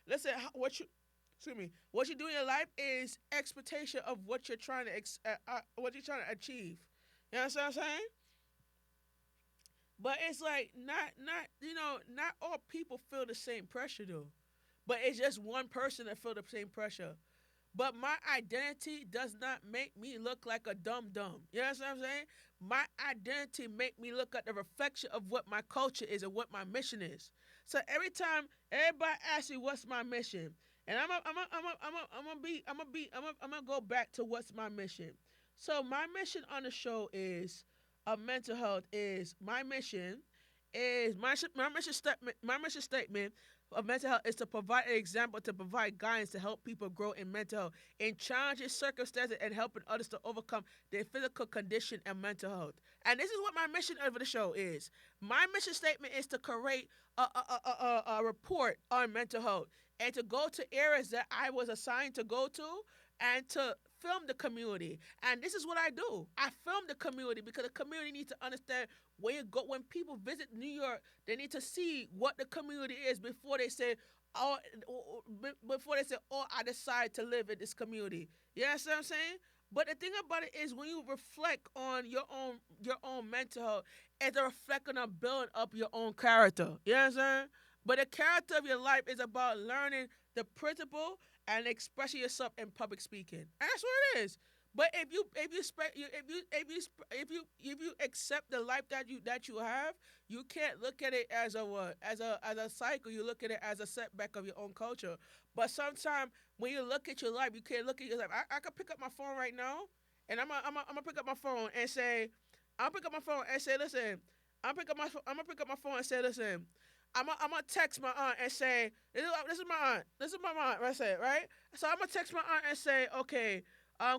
Listen, what you do in your life is expectation of what you're trying to what you're trying to achieve. You know what I'm saying? But it's like not all people feel the same pressure though. But it's just one person that feel the same pressure. But my identity does not make me look like a dumb dumb. You know what I'm saying? My identity make me look at the reflection of what my culture is and what my mission is. So every time everybody asks me what's my mission, and I'm gonna go back to what's my mission. So my mission on the show is mental health is my mission is my mission statement of mental health is to provide an example to provide guidance to help people grow in mental health in challenging circumstances and helping others to overcome their physical condition and mental health. And this is what my mission over the show is. My mission statement is to create a report on mental health and to go to areas that I was assigned to go to and to film the community. And this is what I do. I film the community because the community needs to understand where you go. When people visit New York, they need to see what the community is before they say, oh, oh, I decide to live in this community. You know what I'm saying? But the thing about it is when you reflect on your own mental health, it's a reflection of building up your own character. You know what I'm saying? But the character of your life is about learning the principle and expressing yourself in public speaking. And that's what it is. But if you accept the life that you have, you can't look at it as a what as a cycle. You look at it as a setback of your own culture. But sometimes when you look at your life, you can't look at your life. I could pick up my phone right now, and I'm gonna pick up my phone and say, listen, I'm gonna pick up my phone and say, listen. I'm gonna text my aunt and say, this is my aunt. This is my aunt. I said, right? So I'm gonna text my aunt and say, okay,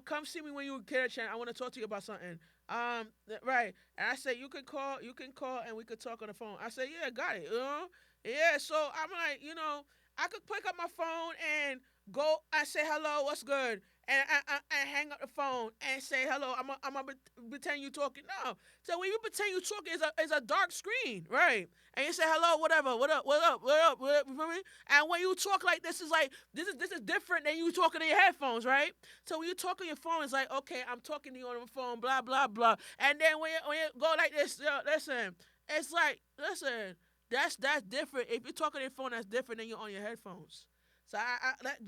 come see me when you get a chance. I want to talk to you about something. Right. And I said, you can call, and we could talk on the phone. I said, yeah, got it. Yeah. So I'm like, I could pick up my phone and go. I say hello, what's good, and I hang up the phone and say hello. I'm gonna pretend you talking. No. So when you pretend you talking, is a dark screen, right? And you say hello, whatever, what up, what up, what up, what up. You feel me? And when you talk like this is like this is different than you talking in your headphones, right? So when you talk on your phone, it's like okay, I'm talking to you on the phone, blah blah blah. And then when you go like this, listen. it's like, listen, that's different. If you're talking on your phone, that's different than you're on your headphones. So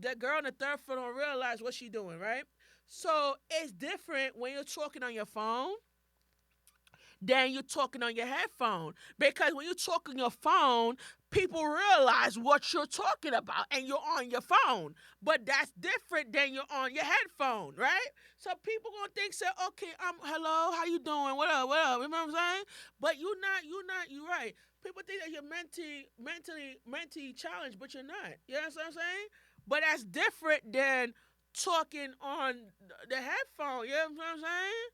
that girl on the third floor don't realize what she doing, right? So it's different when you're talking on your phone than you're talking on your headphone. Because when you talk on your phone, people realize what you're talking about and you're on your phone. But that's different than you're on your headphone, right? So people gonna think, say, okay, hello, how you doing? What up? You know what I'm saying? But you're right. People think that you're mentally challenged, but you're not. You know what I'm saying? But that's different than talking on the headphone. You know what I'm saying?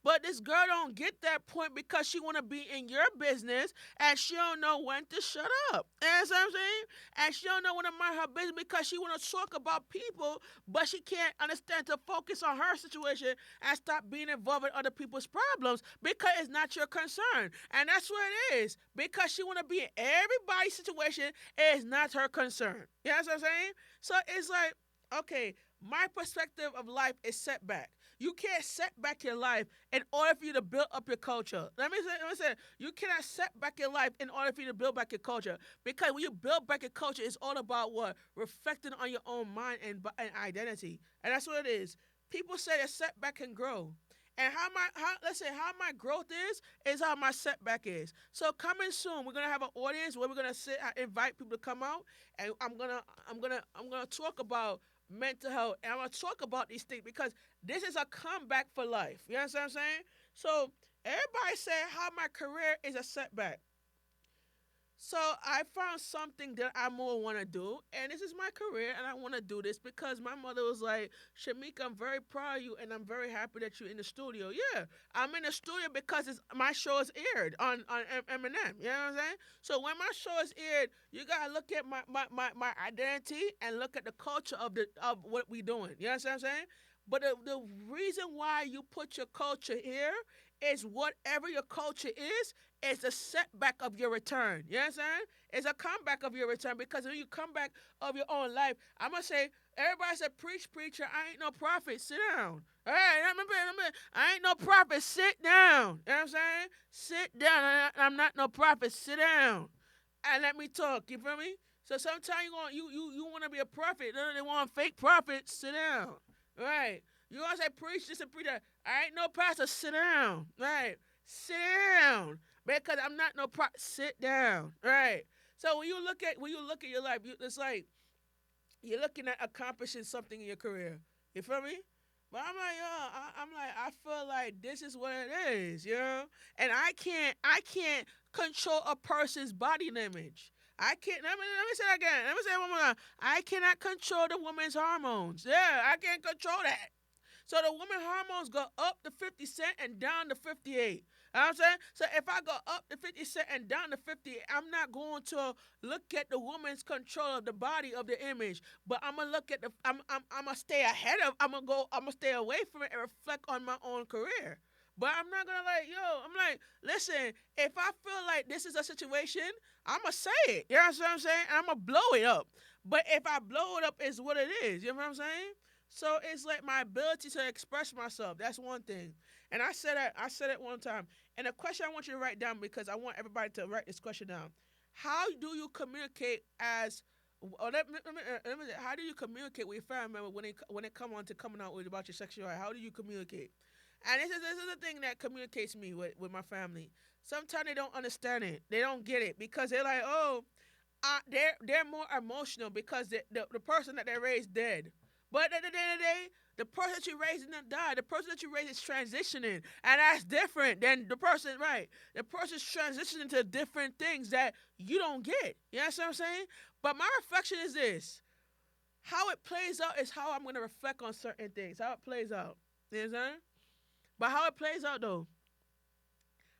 But this girl don't get that point because she want to be in your business and she don't know when to shut up. You know what I'm saying? And she don't know when to mind her business because she want to talk about people, but she can't understand to focus on her situation and stop being involved in other people's problems because it's not your concern. And that's what it is. Because she want to be in everybody's situation, it is not her concern. You know what I'm saying? So it's like, okay, my perspective of life is setback. You can't set back your life in order for you to build up your culture. Let me say, you cannot set back your life in order for you to build back your culture. Because when you build back your culture, it's all about what? Reflecting on your own mind and identity. And that's what it is. People say a setback can grow. And let's say how my growth is how my setback is. So coming soon, we're gonna have an audience where we're gonna invite people to come out, and I'm gonna talk about mental health, and I'm gonna talk about these things because this is a comeback for life. You know what I'm saying? So everybody say how my career is a setback. So I found something that I more want to do, and this is my career, and I want to do this because my mother was like, "Shamika, I'm very proud of you, and I'm very happy that you're in the studio." Yeah, I'm in the studio because my show is aired on Eminem. You know what I'm saying? So when my show is aired, you gotta look at my identity and look at the culture of what we doing. You know what I'm saying? But the reason why you put your culture here is whatever your culture is a setback of your return. You know what I'm saying? It's a comeback of your return because when you come back of your own life, I'm going to say, everybody said, preach, preacher, I ain't no prophet, sit down. All right, remember, I ain't no prophet, sit down. You know what I'm saying? Sit down. I'm not no prophet, sit down. And let me talk, you feel me? So sometimes you want to be a prophet. They want a fake prophet, sit down. Right. You gonna say preach this and preach that. I ain't no pastor. Sit down. Right. Sit down. Because I'm not no sit down. Right. So when you look at your life, it's like you're looking at accomplishing something in your career. You feel me? But I'm like, I feel like this is what it is, you know? And I can't control a person's body image. I can't. Let me say that again. Let me say it one more time. I cannot control the woman's hormones. Yeah, I can't control that. So the woman hormones go up to 50 cent and down to 58. You know what I'm saying? So if I go up to 50 cent and down to 50, I'm not going to look at the woman's control of the body of the image, but I'm gonna look at I'm gonna stay ahead of I'm gonna stay away from it and reflect on my own career. But I'm not gonna I'm like, listen, if I feel like this is a situation, I'm gonna say it. You know what I'm saying? I'm gonna blow it up. But if I blow it up, is what it is. You know what I'm saying? So it's like my ability to express myself. That's one thing. And I said it one time. And the question I want you to write down because I want everybody to write this question down. How do you communicate as how do you communicate with your family member when it come on to coming out with about your sexuality? How do you communicate? And this is the thing that communicates me with my family. Sometimes they don't understand it. They don't get it because they're like, oh, they're more emotional because the person that they raised dead. But at the end of the day, the person that you raised didn't die. The person that you raised is transitioning, and that's different than the person. Right? The person's transitioning to different things that you don't get. You know what I'm saying? But my reflection is this: how it plays out is how I'm going to reflect on certain things. How it plays out. You know what I'm saying? But how it plays out though,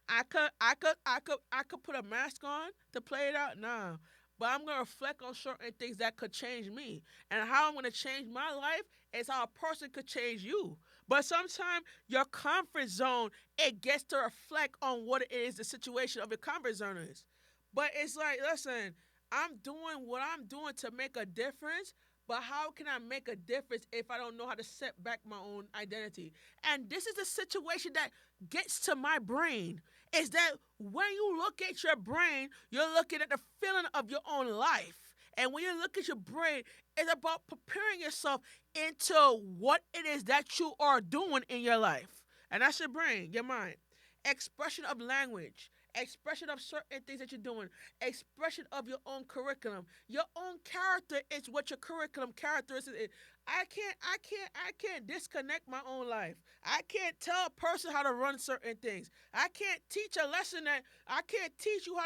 I could put a mask on to play it out. Nah. But I'm gonna reflect on certain things that could change me. And how I'm gonna change my life is how a person could change you. But sometimes your comfort zone, it gets to reflect on what it is the situation of your comfort zone is. But it's like, listen, I'm doing what I'm doing to make a difference, but how can I make a difference if I don't know how to set back my own identity? And this is a situation that gets to my brain. Is that when you look at your brain, you're looking at the feeling of your own life. And when you look at your brain, it's about preparing yourself into what it is that you are doing in your life. And that's your brain, your mind. Expression of language, expression of certain things that you're doing, expression of your own curriculum. Your own character is what your curriculum characteristics is. I can't disconnect my own life. I can't tell a person how to run certain things. I can't teach a lesson that I can't teach you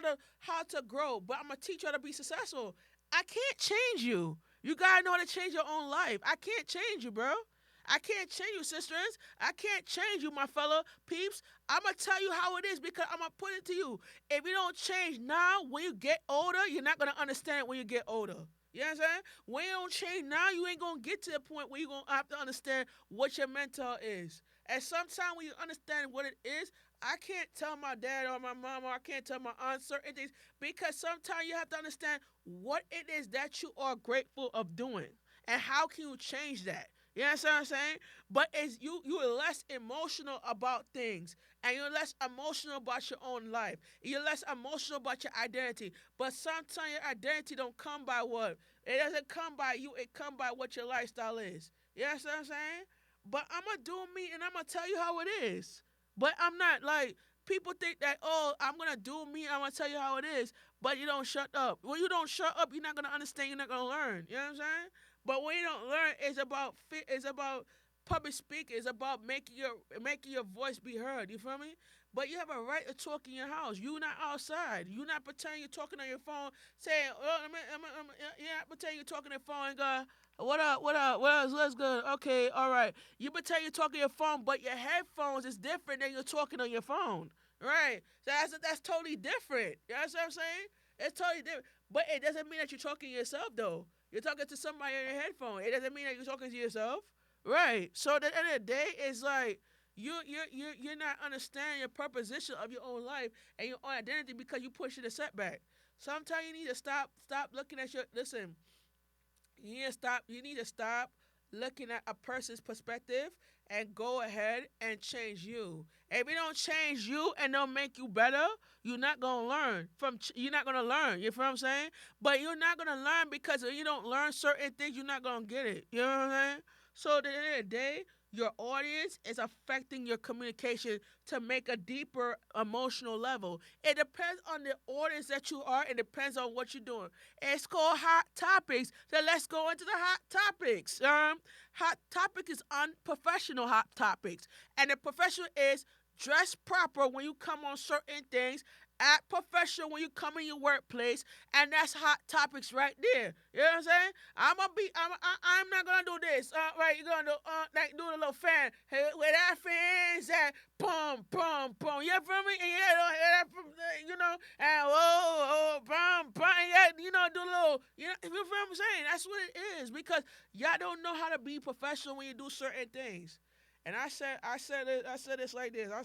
how to grow, but I'm gonna teach you how to be successful. I can't change you. You gotta know how to change your own life. I can't change you, bro. I can't change you, sisters. I can't change you, my fellow peeps. I'm going to tell you how it is because I'm going to put it to you. If you don't change now, when you get older, you're not going to understand it when you get older. You know what I'm saying? When you don't change now, you ain't going to get to the point where you're going to have to understand what your mentor is. And sometimes when you understand what it is, I can't tell my dad or my mom or I can't tell my aunt certain things because sometimes you have to understand what it is that you are grateful of doing and how can you change that. You know what I'm saying? But it's you're less emotional about things and you're less emotional about your own life. You're less emotional about your identity. But sometimes your identity don't come by what? It doesn't come by you, it come by what your lifestyle is. You know what I'm saying? But I'm gonna do me and I'm gonna tell you how it is. But I'm not like people think that, oh, I'm gonna do me, I'm gonna tell you how it is, but you don't shut up. When you don't shut up, you're not gonna understand, you're not gonna learn. You know what I'm saying? But when you don't learn, it's about public speaking. It's about making your voice be heard. You feel me? But you have a right to talk in your house. You're not outside. You're not pretending you're talking on your phone, saying, "Oh, you're not pretending you're talking on your phone and go, what up, what up, what else, what's good? Okay, all right." You pretend you're talking on your phone, but your headphones is different than you're talking on your phone, right? So that's totally different. You know what I'm saying? It's totally different. But it doesn't mean that you're talking to yourself though. You're talking to somebody on your headphone. It doesn't mean that you're talking to yourself, right? So at the end of the day, it's like you're not understanding your proposition of your own life and your own identity because you push it a setback. Sometimes you need to stop looking at your listen. You need to stop looking at a person's perspective and go ahead and change you. If you don't change you and don't make you better, you're not gonna learn you're not gonna learn. You feel what I'm saying? But you're not gonna learn because if you don't learn certain things, you're not gonna get it. You know what I'm saying? So at the end of the day, your audience is affecting your communication to make a deeper emotional level. It depends on the audience that you are. It depends on what you're doing. It's called hot topics. So let's go into the hot topics. Hot topic is unprofessional hot topics, and the professional is dress proper when you come on certain things. Act professional when you come in your workplace, and that's hot topics right there. You know what I'm saying? I'm not gonna do this. Right? You're gonna do like do a little fan. Hey, where that fan's at? Boom, boom, boom. You feel me? And and whoa, boom, boom. Yeah, do a little. You feel what I'm saying? That's what it is because y'all don't know how to be professional when you do certain things. And I said this like this. I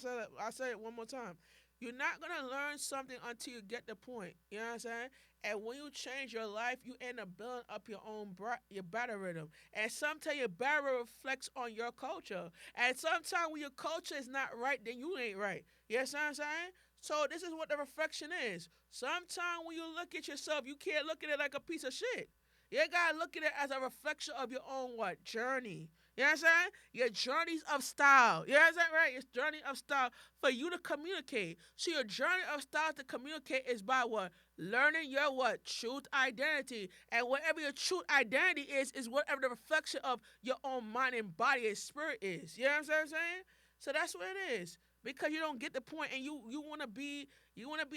said it one more time. You're not gonna learn something until you get the point. You know what I'm saying? And when you change your life, you end up building up your own your battle rhythm. And sometimes your battle reflects on your culture. And sometimes when your culture is not right, then you ain't right. You know what I'm saying? So this is what the reflection is. Sometimes when you look at yourself, you can't look at it like a piece of shit. You gotta look at it as a reflection of your own what? Journey. You know what I'm saying? Your journeys of style. You know what I'm saying? Right? Your journey of style for you to communicate. So your journey of style to communicate is by what? Learning your what? Truth identity. And whatever your truth identity is whatever the reflection of your own mind and body and spirit is. You know what I'm saying? So that's what it is. Because you don't get the point and you wanna be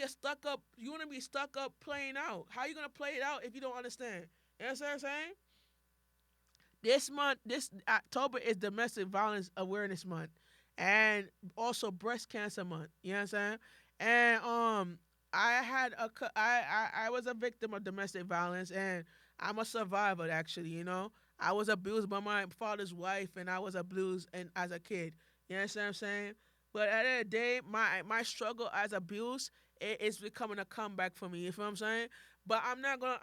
stuck up playing out. How you gonna play it out if you don't understand? You know what I'm saying? This October is Domestic Violence Awareness Month, and also Breast Cancer Month. You know what I'm saying? And I was a victim of domestic violence, and I'm a survivor. Actually, I was abused by my father's wife, and I was abused and as a kid. You know what I'm saying? But at the end of the day, my struggle as abuse is becoming a comeback for me. You feel what I'm saying? but I'm gonna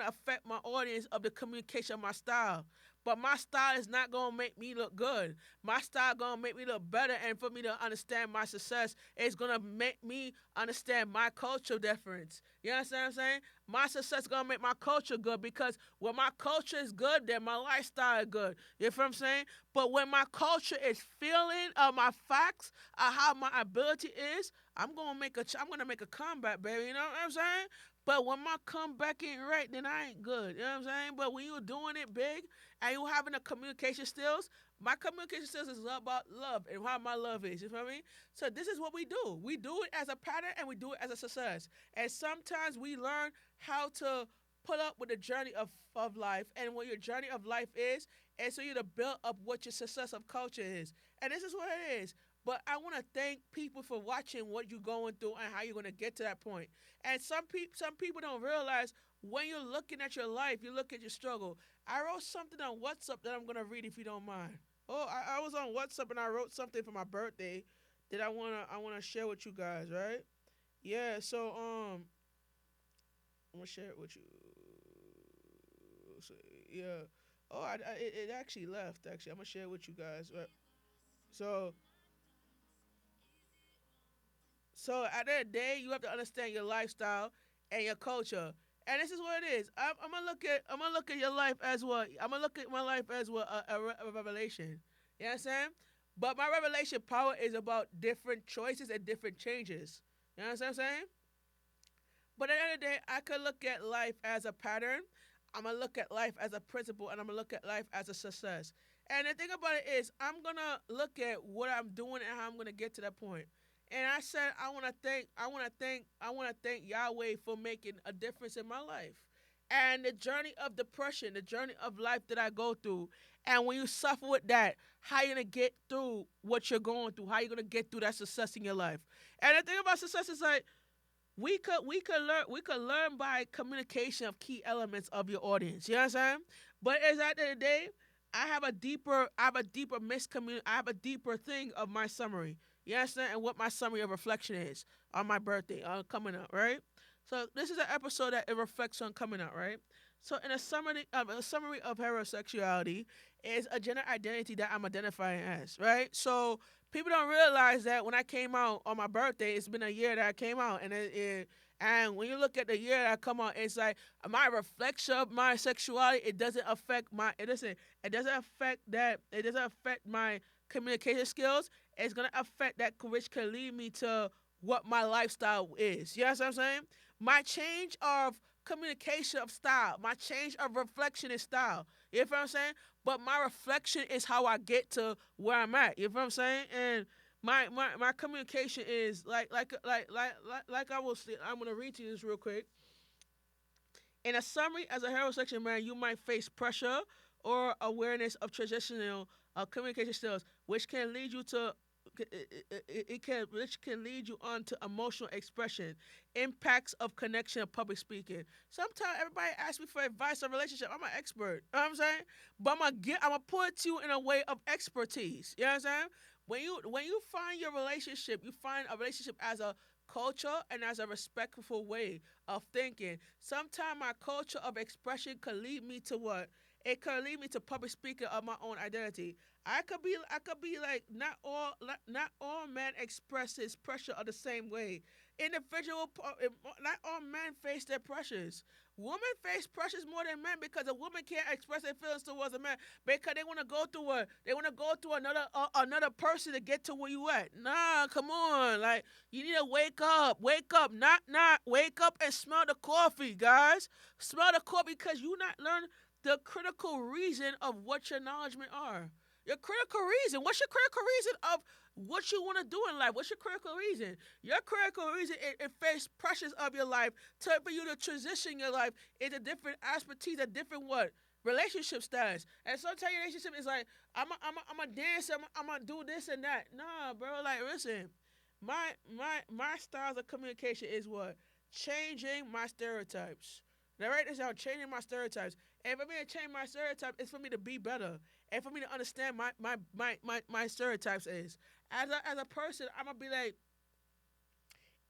affect my audience of the communication of my style. But my style is not gonna make me look good. My style gonna make me look better, and for me to understand my success, it's gonna make me understand my culture difference. You understand what I'm saying? My success gonna make my culture good because when my culture is good, then my lifestyle is good. You know what I'm saying? But when my culture is feeling my facts how my ability is, I'm gonna make a comeback, baby. You know what I'm saying? But when my comeback ain't right, then I ain't good. You know what I'm saying? But when you're doing it big and you having the communication skills, my communication skills is about love and how my love is. You feel me? So this is what we do. We do it as a pattern and we do it as a success. And sometimes we learn how to put up with the journey of life and what your journey of life is, and so you to build up what your success of culture is. And this is what it is. But I want to thank people for watching what you're going through and how you're going to get to that point. And some people don't realize when you're looking at your life, you look at your struggle. I wrote something on WhatsApp that I'm gonna read if you don't mind. Oh, I was on WhatsApp and I wrote something for my birthday that I wanna share with you guys, right? Yeah, so I'm gonna share it with you. So, yeah. Oh, it actually left. Actually, I'm gonna share it with you guys. Right. So So at the end of the day, you have to understand your lifestyle and your culture. And this is what it is. I'm gonna look at your life as what I'm gonna look at my life as what a revelation. You know what I'm saying? But my revelation power is about different choices and different changes. You know what I'm saying? But at the end of the day, I could look at life as a pattern. I'm gonna look at life as a principle, and I'm gonna look at life as a success. And the thing about it is, I'm gonna look at what I'm doing and how I'm gonna get to that point. And I said, I want to thank Yahweh for making a difference in my life. And the journey of depression, the journey of life that I go through, and when you suffer with that, how you gonna get through what you're going through? How you gonna get through that success in your life? And the thing about success is like we could learn by communication of key elements of your audience. You know what I'm saying? But at the end of the day, I have a deeper thing of my summary. You understand? And what my summary of reflection is on my birthday, coming up, right? So this is an episode that it reflects on coming out, right? So in a summary of heterosexuality is a gender identity that I'm identifying as, right? So people don't realize that when I came out on my birthday, it's been a year that I came out, and when you look at the year that I come out, it's like my reflection of my sexuality. It doesn't affect my communication skills. It's gonna affect that, which can lead me to what my lifestyle is. You know what I'm saying? My change of communication of style, my change of reflection in style. You know what I'm saying? But my reflection is how I get to where I'm at. You know what I'm saying? And my communication is like I'm gonna read to you this real quick. In a summary, as a heterosexual man, you might face pressure or awareness of traditional communication styles, which can lead you to which can lead you on to emotional expression, impacts of connection, and public speaking. Sometimes everybody asks me for advice on relationship. I'm an expert. You know what I'm saying? But I'm gonna put you in a way of expertise. You know what I'm saying? When you find your relationship, you find a relationship as a culture and as a respectful way of thinking. Sometimes my culture of expression could lead me to what? It could lead me to public speaking of my own identity. I could be like not all men expresses pressure of the same way. Not all men face their pressures. Women face pressures more than men because a woman can't express their feelings towards a man because they want to go through another person to get to where you at. Nah, come on, like you need to wake up, not wake up and smell the coffee, guys. Smell the coffee because you not learn the critical reason of what your acknowledgement are. Your critical reason. What's your critical reason of what you want to do in life? What's your critical reason? Your critical reason it face pressures of your life for you to transition your life into different expertise, a different what? Relationship status. And sometimes your relationship is like, I'm a dance, I'm gonna do this and that. Nah, bro, like listen, my styles of communication is what? Changing my stereotypes. Now write this down, changing my stereotypes. And for me to change my stereotype, it's for me to be better. And for me to understand my stereotypes is. As a person, I'm gonna be like,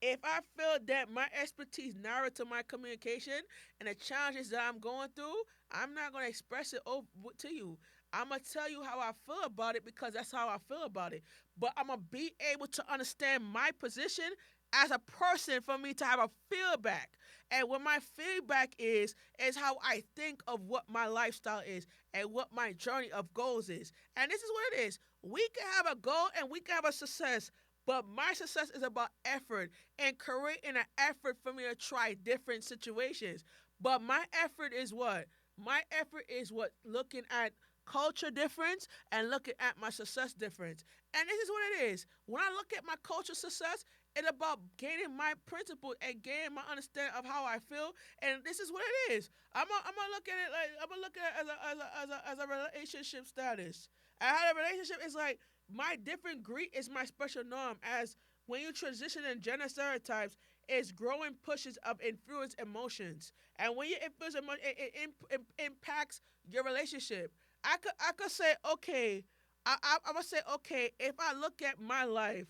If I feel that my expertise narrow to my communication and the challenges that I'm going through, I'm not going to express it to you. I'm going to tell you how I feel about it because that's how I feel about it. But I'm going to be able to understand my position as a person for me to have a feedback. And what my feedback is how I think of what my lifestyle is and what my journey of goals is. And this is what it is. We can have a goal and we can have a success, but my success is about effort and creating an effort for me to try different situations. But my effort is what? My effort is what? Looking at culture difference and looking at my success difference. And this is what it is. When I look at my culture success, it's about gaining my principle and gaining my understanding of how I feel. And this is what it is. I'm gonna look at it like I'm gonna look at it as a relationship status. I had a relationship is like my different greed is my special norm. As when you transition in gender stereotypes, it's growing pushes of influence emotions, and when you influence emotion, it impacts your relationship. I could say okay, I'm gonna say okay. If I look at my life,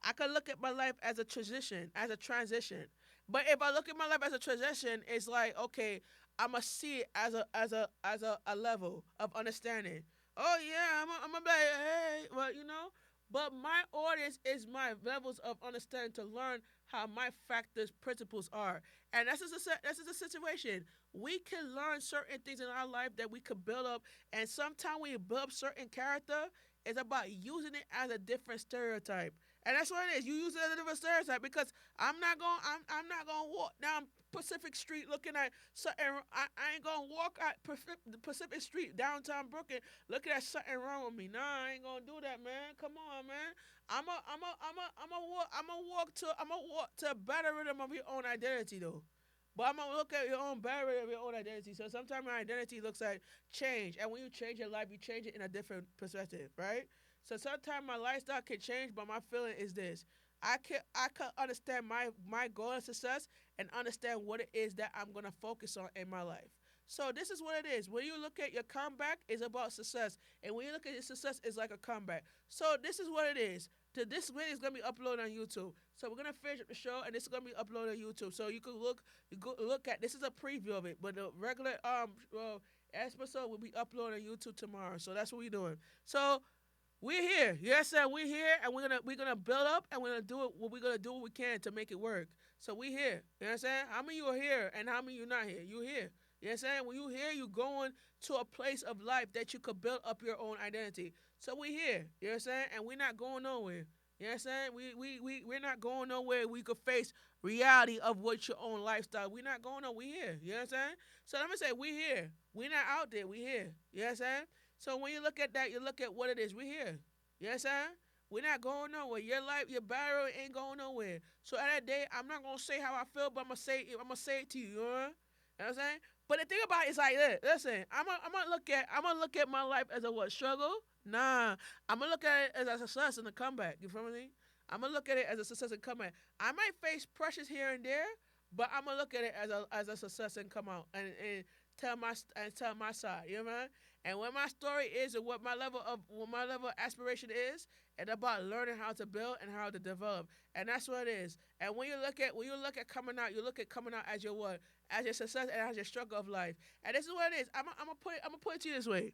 I could look at my life as a transition, as a transition. But if I look at my life as a transition, it's like okay, I'm gonna see it as a level of understanding. Oh yeah, I'm be like hey, well but my audience is my levels of understanding to learn how my factors principles are, and that's just a situation. We can learn certain things in our life that we could build up, and sometimes when you build up certain character, it's about using it as a different stereotype. And that's what it is. You use it as a different stereotype because I'm not gonna walk down Pacific Street looking at something. I ain't gonna walk at Pacific Street downtown Brooklyn looking at something wrong with me. Nah, I ain't gonna do that, man. Come on, man. I'm a walk to a better rhythm of your own identity though. But I'm gonna look at your own barrier of your own identity. So sometimes my identity looks like change, and when you change your life, you change it in a different perspective, right? So sometimes my lifestyle can change, but my feeling is this: I can understand my goal and success and understand what it is that I'm gonna focus on in my life. So this is what it is. When you look at your comeback, it's about success, and when you look at your success, it's like a comeback. So this is what it is. This video is gonna be uploaded on YouTube. So we're gonna finish up the show, and this is gonna be uploaded on YouTube. So you go look at. This is a preview of it, but the regular episode will be uploaded on YouTube tomorrow. So that's what we're doing. So we're here. Yes, sir. We're here, and we're gonna build up, and we're gonna do it. What we're gonna do what we can to make it work. So we here. You know what I'm saying? How many of you are here, and how many of you not here? You here. You know what I'm saying? When you here, you going to a place of life that you could build up your own identity. So we here. You know what I'm saying? And we're not going nowhere. You know what I'm saying? We're not going nowhere. We could face reality of what your own lifestyle. We're not going nowhere. We here. You know what I'm saying? So let me say we here. We're not out there. We here. You know what I'm saying? So when you look at that, you look at what it is. We here. You know what I'm saying? We're not going nowhere. Your life, your barrel ain't going nowhere. So at that day, I'm not gonna say how I feel, but I'm gonna say it to you. You know what I'm saying? But the thing about it is like this. Listen, I'm gonna look at my life as a what struggle? Nah, I'm gonna look at it as a success and a comeback. You feel me? I'm gonna look at it as a success and comeback. I might face pressures here and there, but I'm gonna look at it as a success and come out and tell my side. You know what I mean? And what my story is and what my level of aspiration is, it's about learning how to build and how to develop. And that's what it is. And when you look at coming out, you look at coming out as your what? As your success and as your struggle of life. And this is what it is. I'm gonna put it to you this way.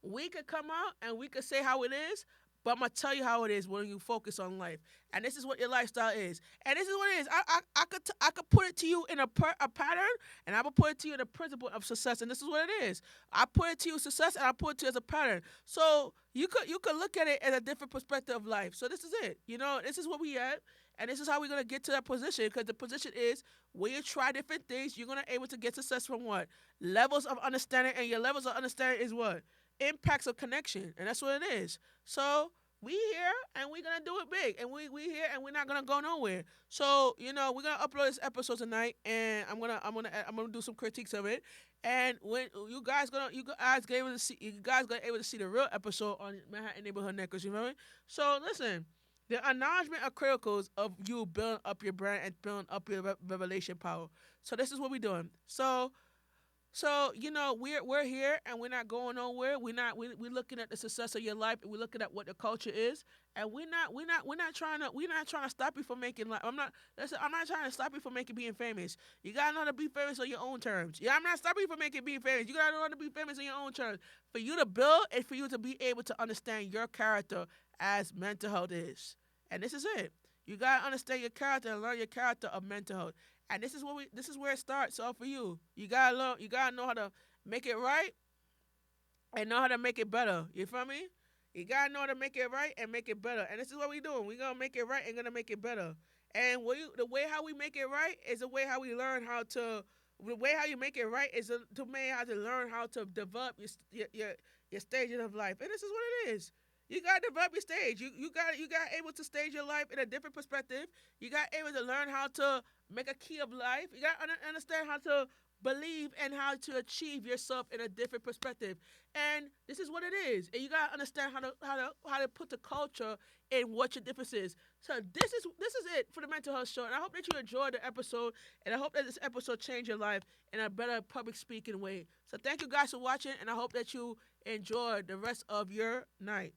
We could come out and we could say how it is, but I'm gonna tell you how it is when you focus on life. And this is what your lifestyle is. And this is what it is. I could put it to you in a pattern, and I will put it to you in a principle of success. And this is what it is. I put it to you success, and I put it to you as a pattern. So you could look at it as a different perspective of life. So this is it. This is what we at. And this is how we're gonna get to that position because the position is when you try different things, you're gonna able to get success from what levels of understanding, and your levels of understanding is what impacts of connection, and that's what it is. So we here and we're gonna do it big, and we here and we're not gonna go nowhere. So we're gonna upload this episode tonight, and I'm gonna do some critiques of it. And when you guys gonna able to see the real episode on Manhattan Neighborhood Networks. You know me? So listen. The acknowledgement of criticals of you building up your brand and building up your revelation power. So this is what we're doing. So So we're here and we're not going nowhere. We're looking at the success of your life and we're looking at what the culture is, and we're not trying to stop you from making life. I'm not trying to stop you from making being famous. You gotta know how to be famous on your own terms. Yeah, I'm not stopping you from making being famous. You gotta know how to be famous on your own terms. For you to build and for you to be able to understand your character as mental health is, and this is it. You gotta understand your character and learn your character of mental health. And this is where it starts off for you. You gotta know how to make it right and know how to make it better. You feel me? You gotta know how to make it right and make it better. And this is what we doing. We gonna make it right and gonna make it better. And the way how we make it right is the way how we learn how to. The way how you make it right is to make how to learn how to develop your stages of life. And this is what it is. You gotta develop your stage. You got able to stage your life in a different perspective. You got able to learn how to make a key of life. You got to understand how to believe and how to achieve yourself in a different perspective. And this is what it is. And you gotta understand how to put the culture in what your difference is. So this is it for the mental health show. And I hope that you enjoyed the episode. And I hope that this episode changed your life in a better public speaking way. So thank you guys for watching. And I hope that you enjoy the rest of your night.